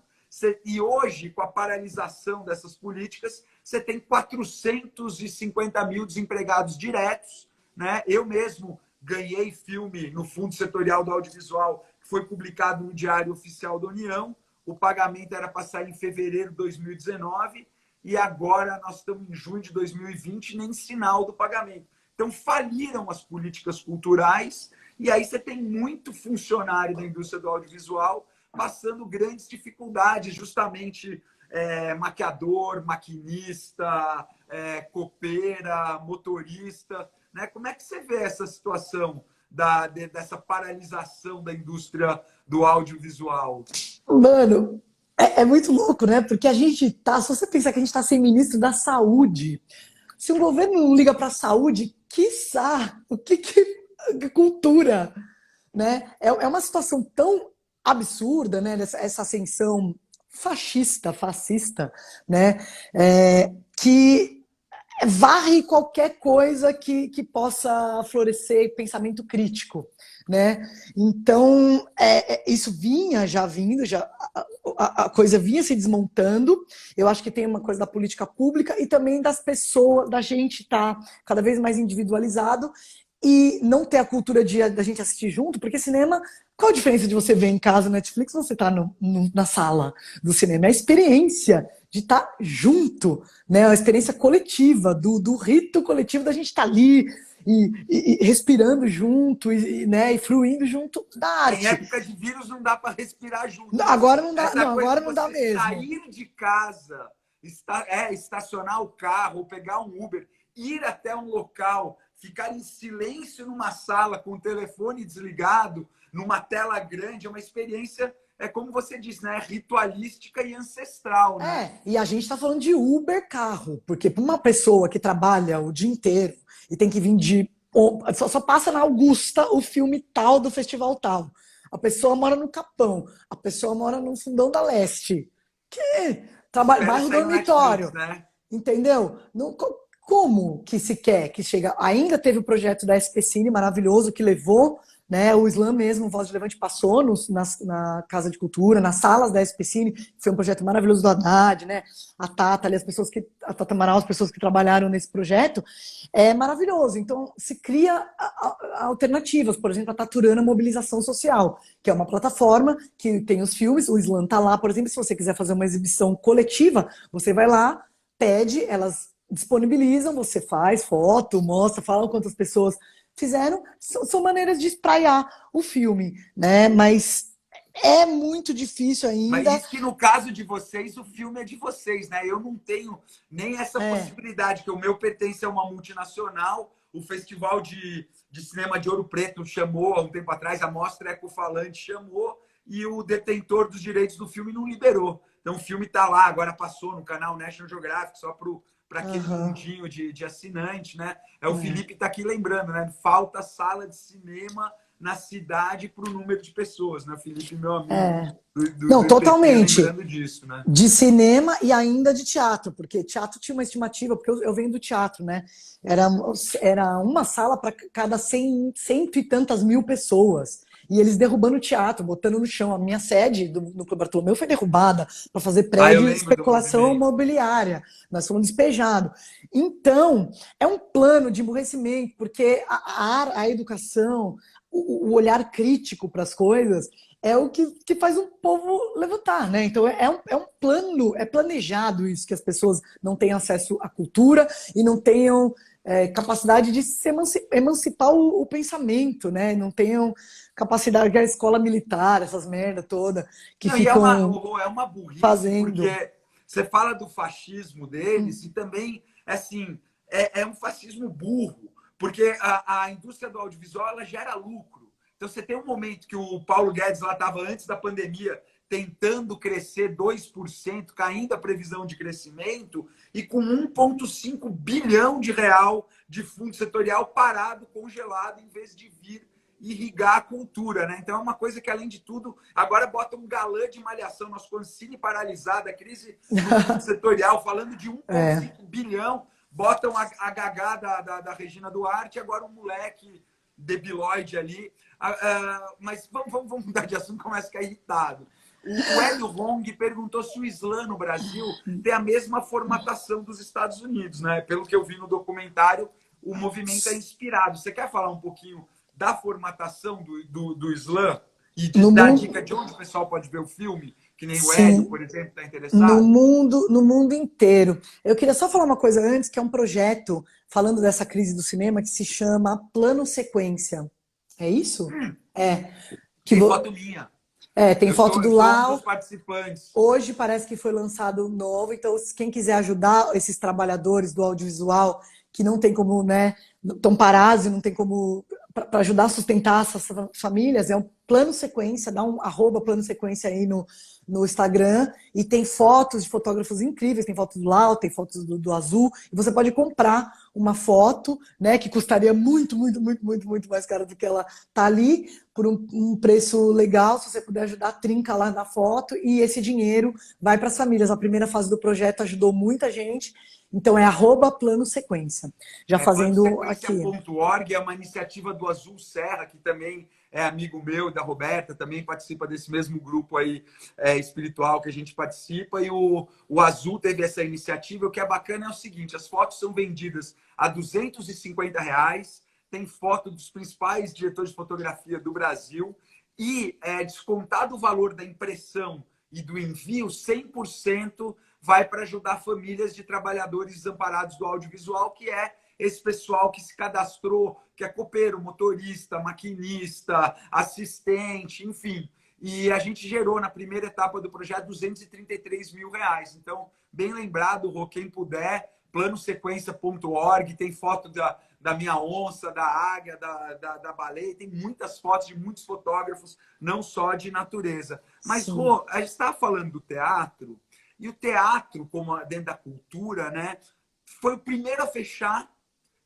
Speaker 2: E hoje, com a paralisação dessas políticas, você tem 450 mil desempregados diretos, né? Eu mesmo ganhei filme no Fundo Setorial do Audiovisual, que foi publicado no Diário Oficial da União. O pagamento era para sair em fevereiro de 2019 e agora nós estamos em junho de 2020, nem sinal do pagamento. Então, faliram as políticas culturais e aí você tem muito funcionário da indústria do audiovisual passando grandes dificuldades, justamente maquiador, maquinista, copeira, motorista, né? Como é que você vê essa situação dessa paralisação da indústria do audiovisual?
Speaker 3: Mano, é muito louco, né? Porque a gente tá, se você pensar que a gente tá sem ministro da saúde, se o governo não liga para a saúde, quiçá, o que cultura, né? É uma situação tão absurda, né? Essa ascensão fascista, né? Que varre qualquer coisa que possa florescer pensamento crítico, né? Então, isso já vindo, a coisa vinha se desmontando. Eu acho que tem uma coisa da política pública e também das pessoas, da gente estar cada vez mais individualizado e não ter a cultura da gente assistir junto, porque cinema, qual a diferença de você ver em casa no Netflix ou você estar na sala do cinema? É a experiência de estar junto, né? A experiência coletiva, do rito coletivo da gente estar ali e respirando junto, né? E fluindo junto da arte.
Speaker 2: Em época de vírus não dá para respirar junto.
Speaker 3: Agora não dá, agora não dá mesmo.
Speaker 2: Sair de casa, estacionar o carro, ou pegar um Uber, ir até um local, ficar em silêncio numa sala com o telefone desligado, numa tela grande, é uma experiência, como você disse, né? Ritualística e ancestral, né?
Speaker 3: E a gente está falando de Uber carro, porque para uma pessoa que trabalha o dia inteiro e tem que vir só passa na Augusta o filme tal do festival tal. A pessoa mora no Capão, a pessoa mora no Fundão da Leste. Bairro dormitório,
Speaker 2: né?
Speaker 3: Entendeu? Não, como que se quer que chega? Ainda teve o projeto da SP Cine maravilhoso que levou né? O Slam mesmo, Voz de Levante, passou na Casa de Cultura, nas salas da SPCine, que foi um projeto maravilhoso do Haddad, né? A Tata, ali, a Tata Amaral, as pessoas que trabalharam nesse projeto, é maravilhoso. Então, se cria alternativas, por exemplo, a Taturana Mobilização Social, que é uma plataforma que tem os filmes, o Slam tá lá, por exemplo, se você quiser fazer uma exibição coletiva, você vai lá, pede, elas disponibilizam, você faz foto, mostra, fala quantas pessoas fizeram, são maneiras de espraiar o filme, né? Mas é muito difícil
Speaker 2: Mas
Speaker 3: ainda.
Speaker 2: isso que no caso de vocês, o filme é de vocês, né? Eu não tenho nem essa possibilidade, que o meu pertence a uma multinacional, o Festival de Cinema de Ouro Preto chamou há um tempo atrás, a Mostra Ecofalante chamou, e o detentor dos direitos do filme não liberou. Então o filme está lá, agora passou no canal National Geographic, só para aquele mundinho de assinante, né? O Felipe está aqui lembrando, né? Falta sala de cinema na cidade para o número de pessoas, né? Felipe, meu amigo
Speaker 3: Não,
Speaker 2: do
Speaker 3: totalmente.
Speaker 2: IPT, lembrando disso, né?
Speaker 3: De cinema e ainda de teatro, porque teatro tinha uma estimativa, porque eu venho do teatro, né? Era uma sala para cada cento e tantas mil pessoas. E eles derrubando o teatro, botando no chão. A minha sede no Clube Bartolomeu foi derrubada para fazer
Speaker 2: Eu
Speaker 3: prédio de
Speaker 2: lembro do
Speaker 3: especulação
Speaker 2: movimento.
Speaker 3: imobiliária. Nós fomos despejados. Então, é um plano de emburrecimento, porque a educação, o olhar crítico para as coisas, é o que faz um povo levantar, né? Então é um plano, é planejado isso, que as pessoas não tenham acesso à cultura e não tenham capacidade de se emancipar o pensamento, né? Não tenham capacidade da escola militar, essas merda toda, que
Speaker 2: Não,
Speaker 3: ficam
Speaker 2: é uma burrice,
Speaker 3: fazendo.
Speaker 2: porque você fala do fascismo deles e também, assim, é um fascismo burro, porque a indústria do audiovisual ela gera lucro. Então você tem um momento que o Paulo Guedes lá estava antes da pandemia tentando crescer 2%, caindo a previsão de crescimento, e com 1,5 bilhão de real de fundo setorial parado, congelado, em vez de vir irrigar a cultura, né? Então é uma coisa que, além de tudo, agora bota um galã de malhação, nosso Cine paralisado, a crise do fundo setorial, falando de 1,5 bilhão, botam a Gagá da Regina Duarte e agora um moleque debilóide ali. Mas vamos mudar de assunto, começa a ficar irritado. O Hélio Hong perguntou se o Slam no Brasil tem a mesma formatação dos Estados Unidos, né? Pelo que eu vi no documentário, o movimento é inspirado. Você quer falar um pouquinho da formatação do Slam e dar dica de onde o pessoal pode ver o filme? Que nem o Hélio, por exemplo, está interessado?
Speaker 3: No mundo inteiro. Eu queria só falar uma coisa antes, que é um projeto, falando dessa crise do cinema, que se chama Plano Sequência. É isso?
Speaker 2: Tem foto minha.
Speaker 3: Tem foto do
Speaker 2: Sou um
Speaker 3: Lau.
Speaker 2: dos participantes.
Speaker 3: Hoje parece que foi lançado novo, então quem quiser ajudar esses trabalhadores do audiovisual que não tem como, né, estão parados e não tem como, para ajudar a sustentar essas famílias, é um Plano Sequência, dá um @Plano Sequência aí no Instagram, e tem fotos de fotógrafos incríveis, tem fotos do Lau, tem fotos do Azul, e você pode comprar uma foto, né, que custaria muito mais caro do que ela tá ali, por um preço legal. Se você puder ajudar, trinca lá na foto, e esse dinheiro vai para as famílias. A primeira fase do projeto ajudou muita gente, então é @Plano Sequência. Já fazendo aqui.
Speaker 2: Planosequência.org é uma iniciativa do Azul Serra, que também é amigo meu, da Roberta, também participa desse mesmo grupo aí espiritual que a gente participa, e o Azul teve essa iniciativa. O que é bacana é o seguinte: as fotos são vendidas a R$250, tem foto dos principais diretores de fotografia do Brasil, e descontado o valor da impressão e do envio, 100% vai para ajudar famílias de trabalhadores desamparados do audiovisual, que é esse pessoal que se cadastrou, que é copeiro, motorista, maquinista, assistente, enfim. E a gente gerou, na primeira etapa do projeto, R$233 mil. Então, bem lembrado, Rô, quem puder, planosequência.org, tem foto da minha onça, da águia, da baleia, tem muitas fotos de muitos fotógrafos, não só de natureza. Mas, Rô, a gente estava falando do teatro, e o teatro, como dentro da cultura, né, foi o primeiro a fechar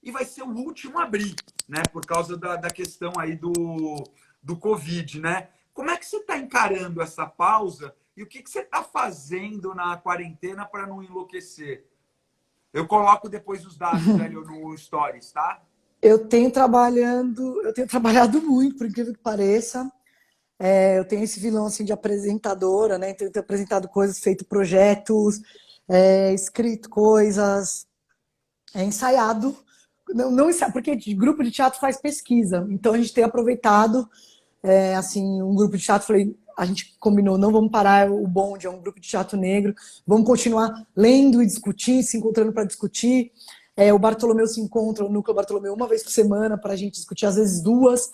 Speaker 2: e vai ser o último a abrir, né, por causa da questão aí do Covid, né? Como é que você está encarando essa pausa e o que você está fazendo na quarentena para não enlouquecer? Eu coloco depois os dados, Hélio, no Stories, tá?
Speaker 3: Eu tenho trabalhado muito, por incrível que pareça. Eu tenho esse vilão assim de apresentadora, né? Então, eu tenho apresentado coisas, feito projetos, escrito coisas, ensaiado. Não porque grupo de teatro faz pesquisa, então a gente tem aproveitado, assim, um grupo de teatro, falei, a gente combinou, não vamos parar o bonde, é um grupo de teatro negro, vamos continuar lendo e discutir, se encontrando para discutir. O Bartolomeu se encontra, o Núcleo Bartolomeu, uma vez por semana para a gente discutir, às vezes duas,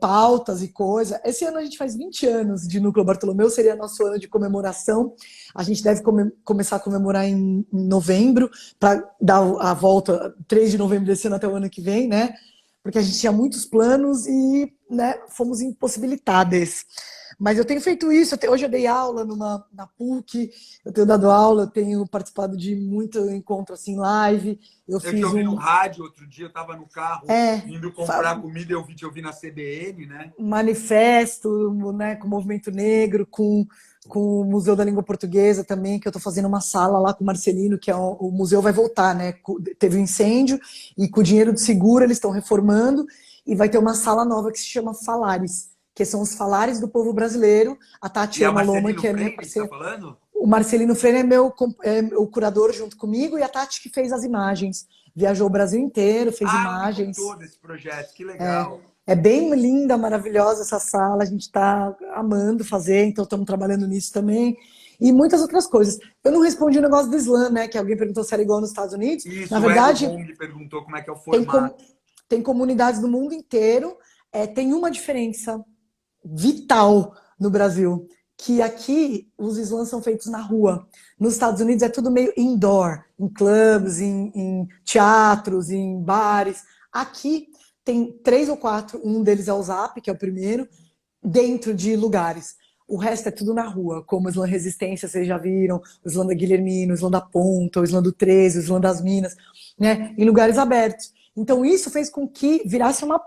Speaker 3: pautas e coisa. Esse ano a gente faz 20 anos de Núcleo Bartolomeu, seria nosso ano de comemoração. A gente deve começar a comemorar em novembro, para dar a volta, 3 de novembro desse ano até o ano que vem, né? Porque a gente tinha muitos planos e, né, fomos impossibilitados. Mas eu tenho feito isso. Hoje eu dei aula na PUC, eu tenho dado aula, eu tenho participado de muito encontro assim, live. Eu
Speaker 2: Eu te
Speaker 3: fiz
Speaker 2: ouvi no rádio outro dia, eu estava no carro
Speaker 3: é,
Speaker 2: indo comprar comida, eu te ouvi na CBN, né?
Speaker 3: manifesto, né, com o Movimento Negro, com o Museu da Língua Portuguesa também, que eu estou fazendo uma sala lá com o Marcelino, que é o museu vai voltar, né? Teve um incêndio e com o dinheiro do seguro eles estão reformando e vai ter uma sala nova que se chama Falares, que são os falares do povo brasileiro. A
Speaker 2: E é o
Speaker 3: Tatiana Loma,
Speaker 2: Marcelino
Speaker 3: que é minha
Speaker 2: Freire que está
Speaker 3: parceira.
Speaker 2: falando?
Speaker 3: O Marcelino Freire é o curador junto comigo e a Tati que fez as imagens. Viajou o Brasil inteiro, fez
Speaker 2: Ah, ela me
Speaker 3: imagens.
Speaker 2: contou desse projeto, que legal.
Speaker 3: É bem linda, maravilhosa essa sala, a gente está amando fazer, então estamos trabalhando nisso também. E muitas outras coisas. Eu não respondi o negócio do slam, né? Que alguém perguntou se era igual nos Estados Unidos.
Speaker 2: Isso,
Speaker 3: Na
Speaker 2: o Ego
Speaker 3: verdade,
Speaker 2: Bong perguntou como é que é o
Speaker 3: tem,
Speaker 2: formato.
Speaker 3: tem comunidades no mundo inteiro. Tem uma diferença vital no Brasil, que aqui os slams são feitos na rua. Nos Estados Unidos é tudo meio indoor, em clubes, em teatros, em bares. Aqui tem 3 ou 4, um deles é o Zap, que é o primeiro, dentro de lugares. O resto é tudo na rua, como o Slam Resistência, vocês já viram, o Slam da Guilhermina, o Slam da Ponta, o Slam do 13, o Slam das Minas, né? Em lugares abertos. Então isso fez com que virasse uma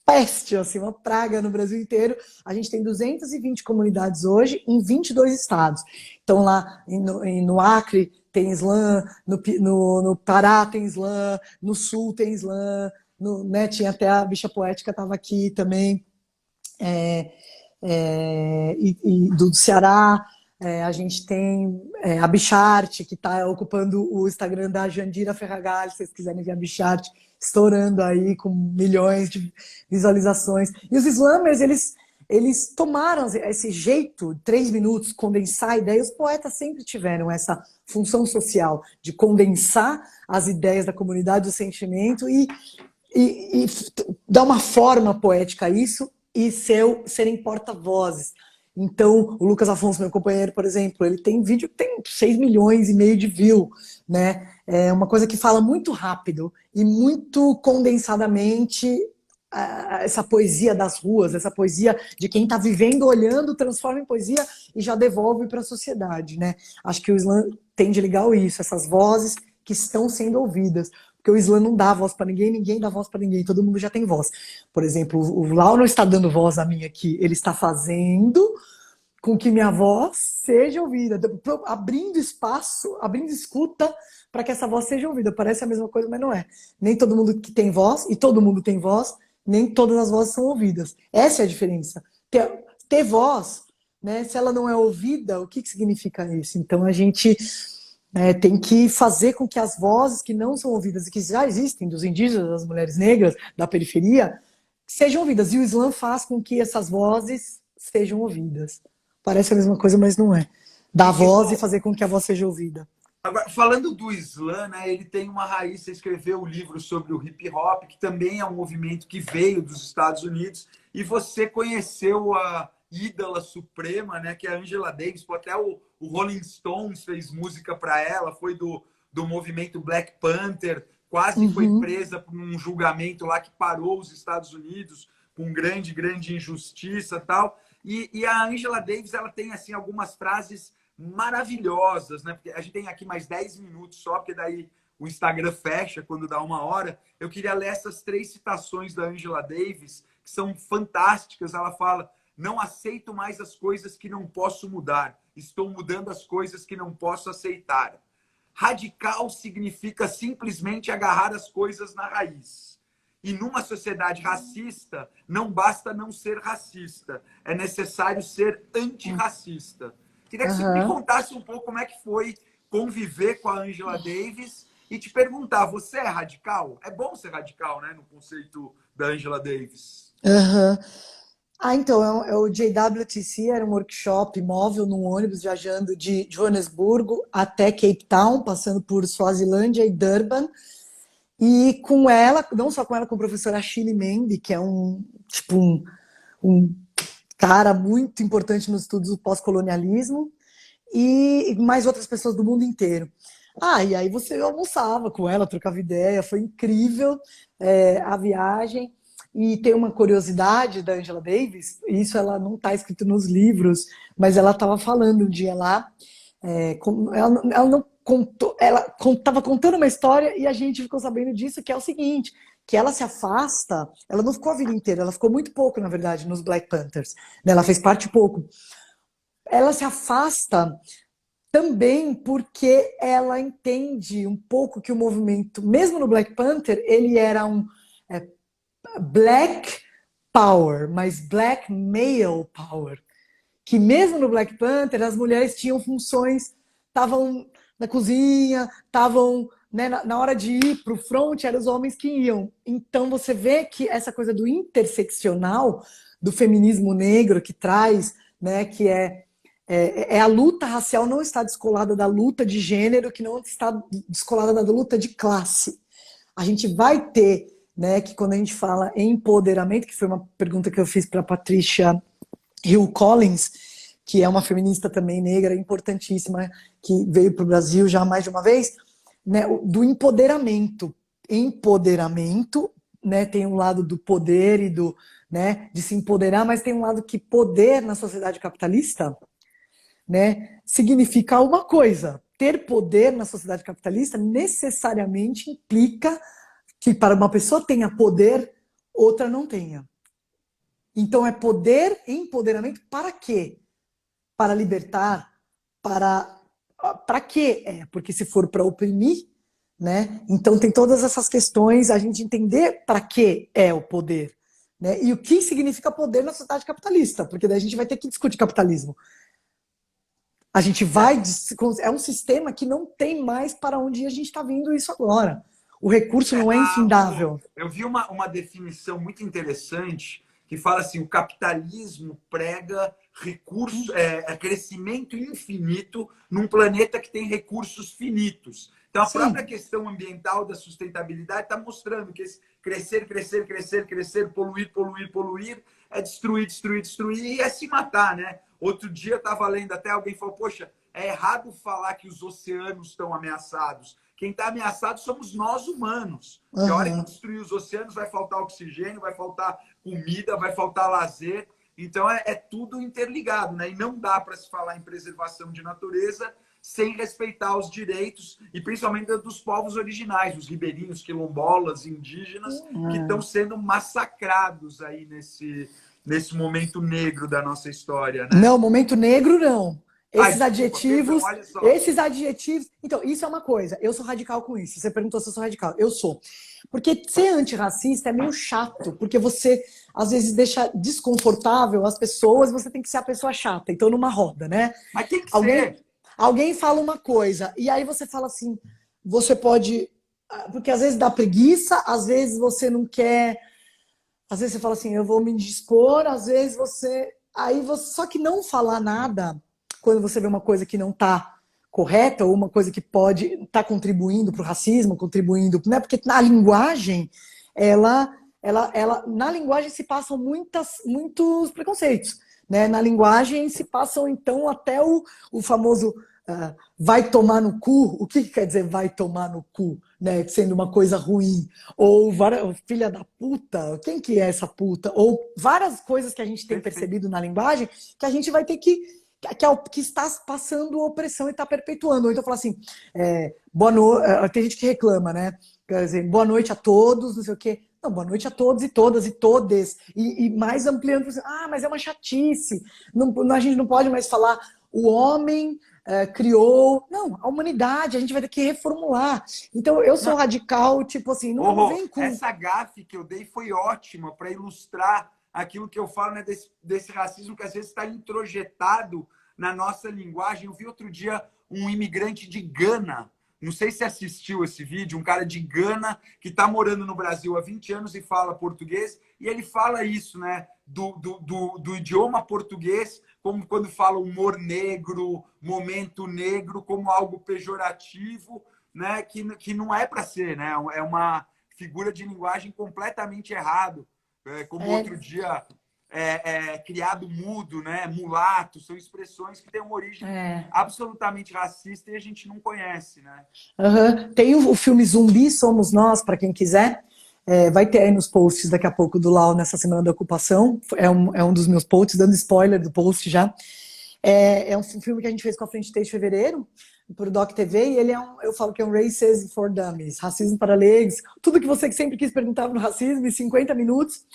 Speaker 3: peste, assim, uma praga no Brasil inteiro. A gente tem 220 comunidades hoje em 22 estados. Então lá no Acre tem slam, no Pará tem slam, no Sul tem slam, né, tinha até a Bicha Poética estava aqui também, e do Ceará. A gente tem a Bicharte, que está ocupando o Instagram da Jandira Ferragalho, se vocês quiserem ver a Bicharte, estourando aí com milhões de visualizações. E os slammers, eles tomaram esse jeito, 3 minutos, condensar a ideia. Os poetas sempre tiveram essa função social de condensar as ideias da comunidade, o sentimento e dar uma forma poética a isso e serem porta-vozes. Então, o Lucas Afonso, meu companheiro, por exemplo, ele tem vídeo que tem 6,5 milhões de views, né? É uma coisa que fala muito rápido e muito condensadamente essa poesia das ruas, essa poesia de quem está vivendo, olhando, transforma em poesia e já devolve para a sociedade, né? Acho que o slam tem de legal isso, essas vozes que estão sendo ouvidas. Porque o slam não dá voz para ninguém, ninguém dá voz para ninguém, todo mundo já tem voz. Por exemplo, o Lau não está dando voz a mim aqui, ele está fazendo com que minha voz seja ouvida, abrindo espaço, abrindo escuta para que essa voz seja ouvida. Parece a mesma coisa, mas não é. Nem todo mundo que tem voz, e todo mundo tem voz, nem todas as vozes são ouvidas. Essa é a diferença. Ter voz, né, se ela não é ouvida, o que significa isso? Então a gente tem que fazer com que as vozes que não são ouvidas e que já existem, dos indígenas, das mulheres negras, da periferia, sejam ouvidas. E o slam faz com que essas vozes sejam ouvidas. Parece a mesma coisa, mas não é. Dar voz e fazer com que a voz seja ouvida.
Speaker 2: Agora, falando do slam, né, ele tem uma raiz, você escreveu o livro sobre o hip hop, que também é um movimento que veio dos Estados Unidos, e você conheceu a ídola suprema, né, que é a Angela Davis, até o Rolling Stones fez música para ela, foi do movimento Black Panther, quase foi presa por um julgamento lá que parou os Estados Unidos, com grande injustiça e tal. E a Angela Davis, ela tem assim algumas frases maravilhosas, né? Porque a gente tem aqui mais 10 minutos só, porque daí o Instagram fecha quando dá 1 hora. Eu queria ler essas 3 citações da Angela Davis, que são fantásticas. Ela fala: não aceito mais as coisas que não posso mudar. Estou mudando as coisas que não posso aceitar. Radical significa simplesmente agarrar as coisas na raiz. E numa sociedade racista, não basta não ser racista, é necessário ser antirracista. Queria que você me
Speaker 3: Aham.
Speaker 2: contasse um pouco como é que foi conviver com a Angela Davis e te perguntar, você é radical? É bom ser radical, né, no conceito da Angela Davis.
Speaker 3: Aham. Ah, então, o JWTC era um workshop móvel num ônibus viajando de Joanesburgo até Cape Town, passando por Suazilândia e Durban. E com ela, não só com ela, com a professora Achille Mbembe, que é um cara muito importante nos estudos do pós-colonialismo, e mais outras pessoas do mundo inteiro. Ah, e aí você almoçava com ela, trocava ideia, foi incrível a viagem. E tem uma curiosidade da Angela Davis, isso ela não está escrito nos livros, mas ela estava falando um dia lá, ela não contou, ela estava contando uma história e a gente ficou sabendo disso, que é o seguinte, que ela se afasta, ela não ficou a vida inteira, ela ficou muito pouco, na verdade, nos Black Panthers, né? Ela fez parte pouco. Ela se afasta também porque ela entende um pouco que o movimento, mesmo no Black Panther, ele era é, Black Power, mas Black Male Power. Que mesmo no Black Panther, as mulheres tinham funções, estavam na cozinha, estavam, né, na hora de ir para o front, eram os homens que iam. Então você vê que essa coisa do interseccional, do feminismo negro que traz, né, que a luta racial não está descolada da luta de gênero, que não está descolada da luta de classe. A gente vai ter, né, que quando a gente fala em empoderamento, que foi uma pergunta que eu fiz para a Patricia Hill Collins, que é uma feminista também negra, importantíssima, que veio para o Brasil já mais de uma vez, né, do empoderamento. Empoderamento, né, tem um lado do poder e né, de se empoderar, mas tem um lado que poder na sociedade capitalista, né, significa uma coisa. Ter poder na sociedade capitalista necessariamente implica que para uma pessoa tenha poder, outra não tenha. Então é poder e empoderamento para quê? Para libertar? Para quê? Porque se for para oprimir, né? Então tem todas essas questões, a gente entender para que é o poder, né? E o que significa poder na sociedade capitalista, porque daí a gente vai ter que discutir capitalismo. A gente vai... É um sistema que não tem mais para onde a gente está vindo isso agora. O recurso não é infindável.
Speaker 2: Eu vi uma definição muito interessante que fala assim, o capitalismo prega crescimento infinito num planeta que tem recursos finitos. Então, a
Speaker 3: Sim.
Speaker 2: própria questão ambiental da sustentabilidade está mostrando que esse crescer, poluir, é destruir e é se matar, né? Outro dia eu estava lendo até, alguém falou, poxa, é errado falar que os oceanos estão ameaçados. Quem está ameaçado somos nós, humanos. Porque a hora que destruir os oceanos vai faltar oxigênio, vai faltar comida, vai faltar lazer. Então é tudo interligado, né? E não dá para se falar em preservação de natureza sem respeitar os direitos, e principalmente dos povos originais, os ribeirinhos, quilombolas, indígenas, que estão sendo massacrados aí nesse momento negro da nossa história, né?
Speaker 3: Não, momento negro não. Esses adjetivos,
Speaker 2: olha só.
Speaker 3: esses adjetivos... Então, isso é uma coisa. Eu sou radical com isso. Você perguntou se eu sou radical. Eu sou. Porque ser antirracista é meio chato, porque você, às vezes, deixa desconfortável as pessoas, você tem que ser a pessoa chata. Então, numa roda, né?
Speaker 2: Mas tem que ser.
Speaker 3: Alguém fala uma coisa, e aí você fala assim, você pode... Porque às vezes dá preguiça, às vezes você não quer... Às vezes você fala assim, eu vou me dispor, às vezes você... Só que não falar nada... Quando você vê uma coisa que não está correta, ou uma coisa que pode estar contribuindo para o racismo, contribuindo, né? Porque na linguagem, na linguagem se passam muitos preconceitos, né? Na linguagem se passam, então, até o famoso vai tomar no cu. O que quer dizer vai tomar no cu, né? Sendo uma coisa ruim. Ou filha da puta, quem que é essa puta? Ou várias coisas que a gente tem percebido na linguagem que a gente vai ter que é o que está passando opressão e está perpetuando. Ou então fala assim, boa noite, tem gente que reclama, né? Quer dizer, boa noite a todos, não sei o quê. Não, boa noite a todos e todas e todes. E mais ampliando, mas é uma chatice. Não, a gente não pode mais falar o homem criou. Não, a humanidade, a gente vai ter que reformular. Então, eu sou radical, tipo assim, não vem com...
Speaker 2: Essa gafe que eu dei foi ótima para ilustrar aquilo que eu falo, né, desse racismo que às vezes está introjetado na nossa linguagem. Eu vi outro dia um imigrante de Gana, não sei se assistiu esse vídeo, um cara de Gana que está morando no Brasil há 20 anos e fala português, e ele fala isso, né, do idioma português, como quando fala humor negro, momento negro, como algo pejorativo, né, que não é para ser, né, é uma figura de linguagem completamente errado, como outro dia criado mudo, né, mulato, são expressões que têm uma origem absolutamente racista e a gente não conhece, né?
Speaker 3: Tem o filme Zumbi, Somos Nós, para quem quiser. Vai ter aí nos posts daqui a pouco do Lau nessa semana da ocupação. É um dos meus posts, dando spoiler do post já. É um filme que a gente fez com a Frente de Fevereiro, por Doc TV, e ele eu falo que é um Racism for Dummies, racismo para leigos, tudo que você sempre quis perguntar no racismo em 50 minutos.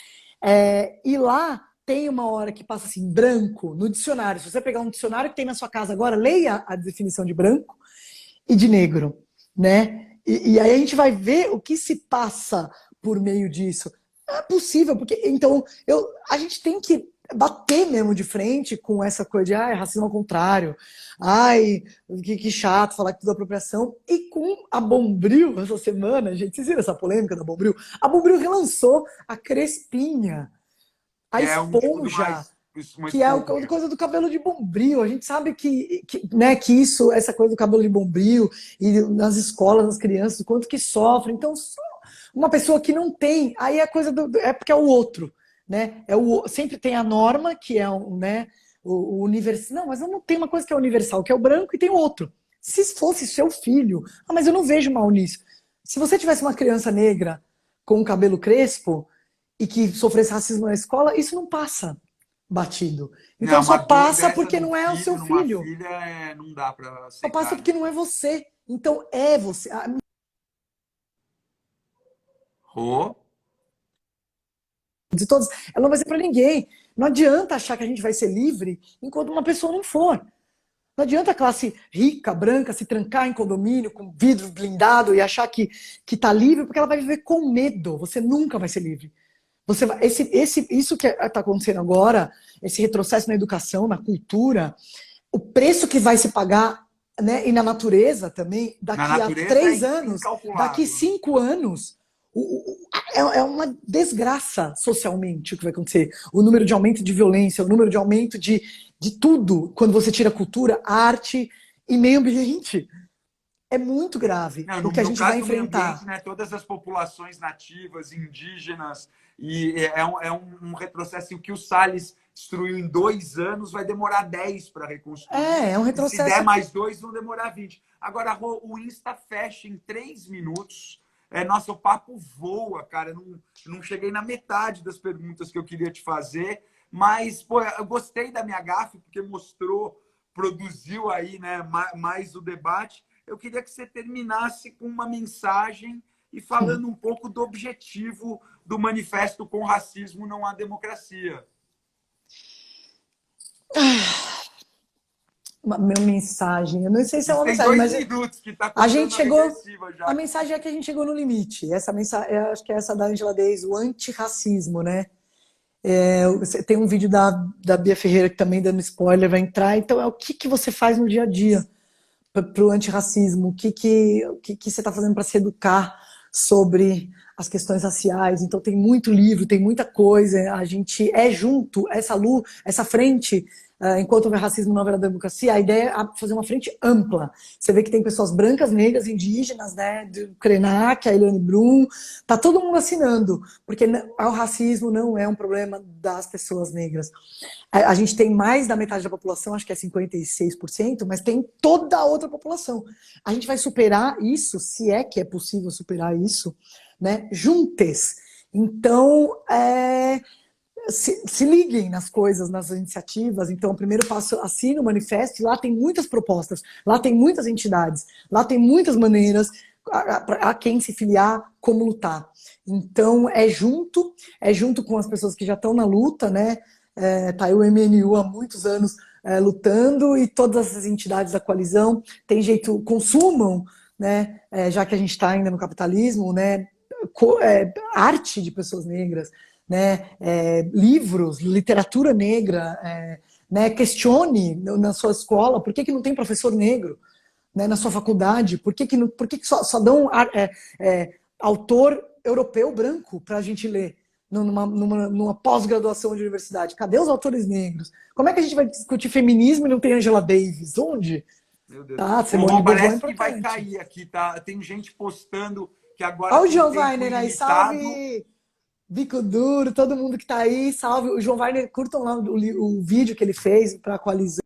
Speaker 3: E lá tem uma hora que passa assim, branco, no dicionário. Se você pegar um dicionário que tem na sua casa agora, leia a definição de branco e de negro, né? E aí a gente vai ver o que se passa por meio disso. É possível, porque então a gente tem que bater mesmo de frente com essa coisa de racismo ao contrário, que chato falar que tudo é apropriação. E com a Bombril, essa semana, gente, vocês viram essa polêmica da Bombril? A Bombril relançou a Crespinha, a esponja, que é a coisa do cabelo de Bombril. A gente sabe que essa coisa do cabelo de Bombril, e nas escolas, nas crianças, o quanto que sofrem. Então, uma pessoa que não tem, aí a coisa é porque é o outro, né? Sempre tem a norma, que é o universal. Não, mas não tem uma coisa que é universal, que é o branco, e tem o outro. Se fosse seu filho, mas eu não vejo mal nisso. Se você tivesse uma criança negra com o cabelo crespo e que sofresse racismo na escola, isso não passa batido. Então só passa porque não é o seu filho.
Speaker 2: Filha, não dá pra aceitar.
Speaker 3: Só passa porque não é você. Então é você. De todos, ela não vai ser para ninguém. Não adianta achar que a gente vai ser livre enquanto uma pessoa não for. Não adianta a classe rica, branca, se trancar em condomínio com vidro blindado e achar que tá livre, porque ela vai viver com medo. Você nunca vai ser livre. Isso que está acontecendo agora, esse retrocesso na educação, na cultura, o preço que vai se pagar, né, e na natureza também, daqui a 3 anos, daqui 5 anos, é uma desgraça socialmente o que vai acontecer. O número de aumento de violência, o número de aumento de tudo, quando você tira cultura, arte e meio ambiente. É muito grave o que a gente vai enfrentar.
Speaker 2: Ambiente, né, todas as populações nativas, indígenas, e é um retrocesso. O que o Salles destruiu em 2 anos vai demorar 10 para reconstruir.
Speaker 3: É um retrocesso.
Speaker 2: Se der mais 2, vão demorar 20. Agora, o Insta fecha em 3 minutos. Nossa, o papo voa, cara. Não cheguei na metade das perguntas que eu queria te fazer, mas pô, eu gostei da minha gafe, porque produziu aí, né, mais o debate. Eu queria que você terminasse com uma mensagem e falando um pouco do objetivo do manifesto Com Racismo Não Há Democracia.
Speaker 3: Minha mensagem, eu não sei se é uma mensagem, mas a gente chegou. A mensagem é que a gente chegou no limite. Essa mensagem, acho que é essa da Angela Davis, o antirracismo, né? Tem um vídeo da Bia Ferreira que também dando spoiler vai entrar. Então é o que você faz no dia a dia para o antirracismo? O que você está fazendo para se educar sobre as questões raciais? Então tem muito livro, tem muita coisa. A gente junto, essa frente. Enquanto houver racismo, não haverá democracia. A ideia é fazer uma frente ampla. Você vê que tem pessoas brancas, negras, indígenas, né, do Krenak, a Eliane Brum, tá todo mundo assinando, porque o racismo não é um problema das pessoas negras. A gente tem mais da metade da população, acho que é 56%, mas tem toda a outra população. A gente vai superar isso, se é que é possível superar isso, né, juntas. Então, se liguem nas coisas, nas iniciativas. Então, o primeiro passo, assine o manifesto. Lá tem muitas propostas, lá tem muitas entidades, lá tem muitas maneiras a quem se filiar, como lutar. Então, é junto com as pessoas que já estão na luta, né? Tá aí o MNU há muitos anos lutando, e todas essas entidades da coalizão têm jeito, consumam, né, já que a gente está ainda no capitalismo, né, arte de pessoas negras, né, livros, literatura negra, né, questione na sua escola por que não tem professor negro, né, na sua faculdade, por que só dão autor europeu branco para a gente ler numa pós-graduação de universidade? Cadê os autores negros? Como é que a gente vai discutir feminismo e não tem Angela Davis? Onde?
Speaker 2: Meu Deus.
Speaker 3: Tá, Simone de Beauvoir é
Speaker 2: Parece que vai
Speaker 3: importante.
Speaker 2: cair aqui, tá? Tem gente postando que agora
Speaker 3: Olha o
Speaker 2: tem
Speaker 3: João
Speaker 2: tempo
Speaker 3: Weiner aí,
Speaker 2: ilimitado.
Speaker 3: salve! Bico Duro, todo mundo que tá aí, salve. O João Weiner, curtam lá o vídeo que ele fez para a coalizão.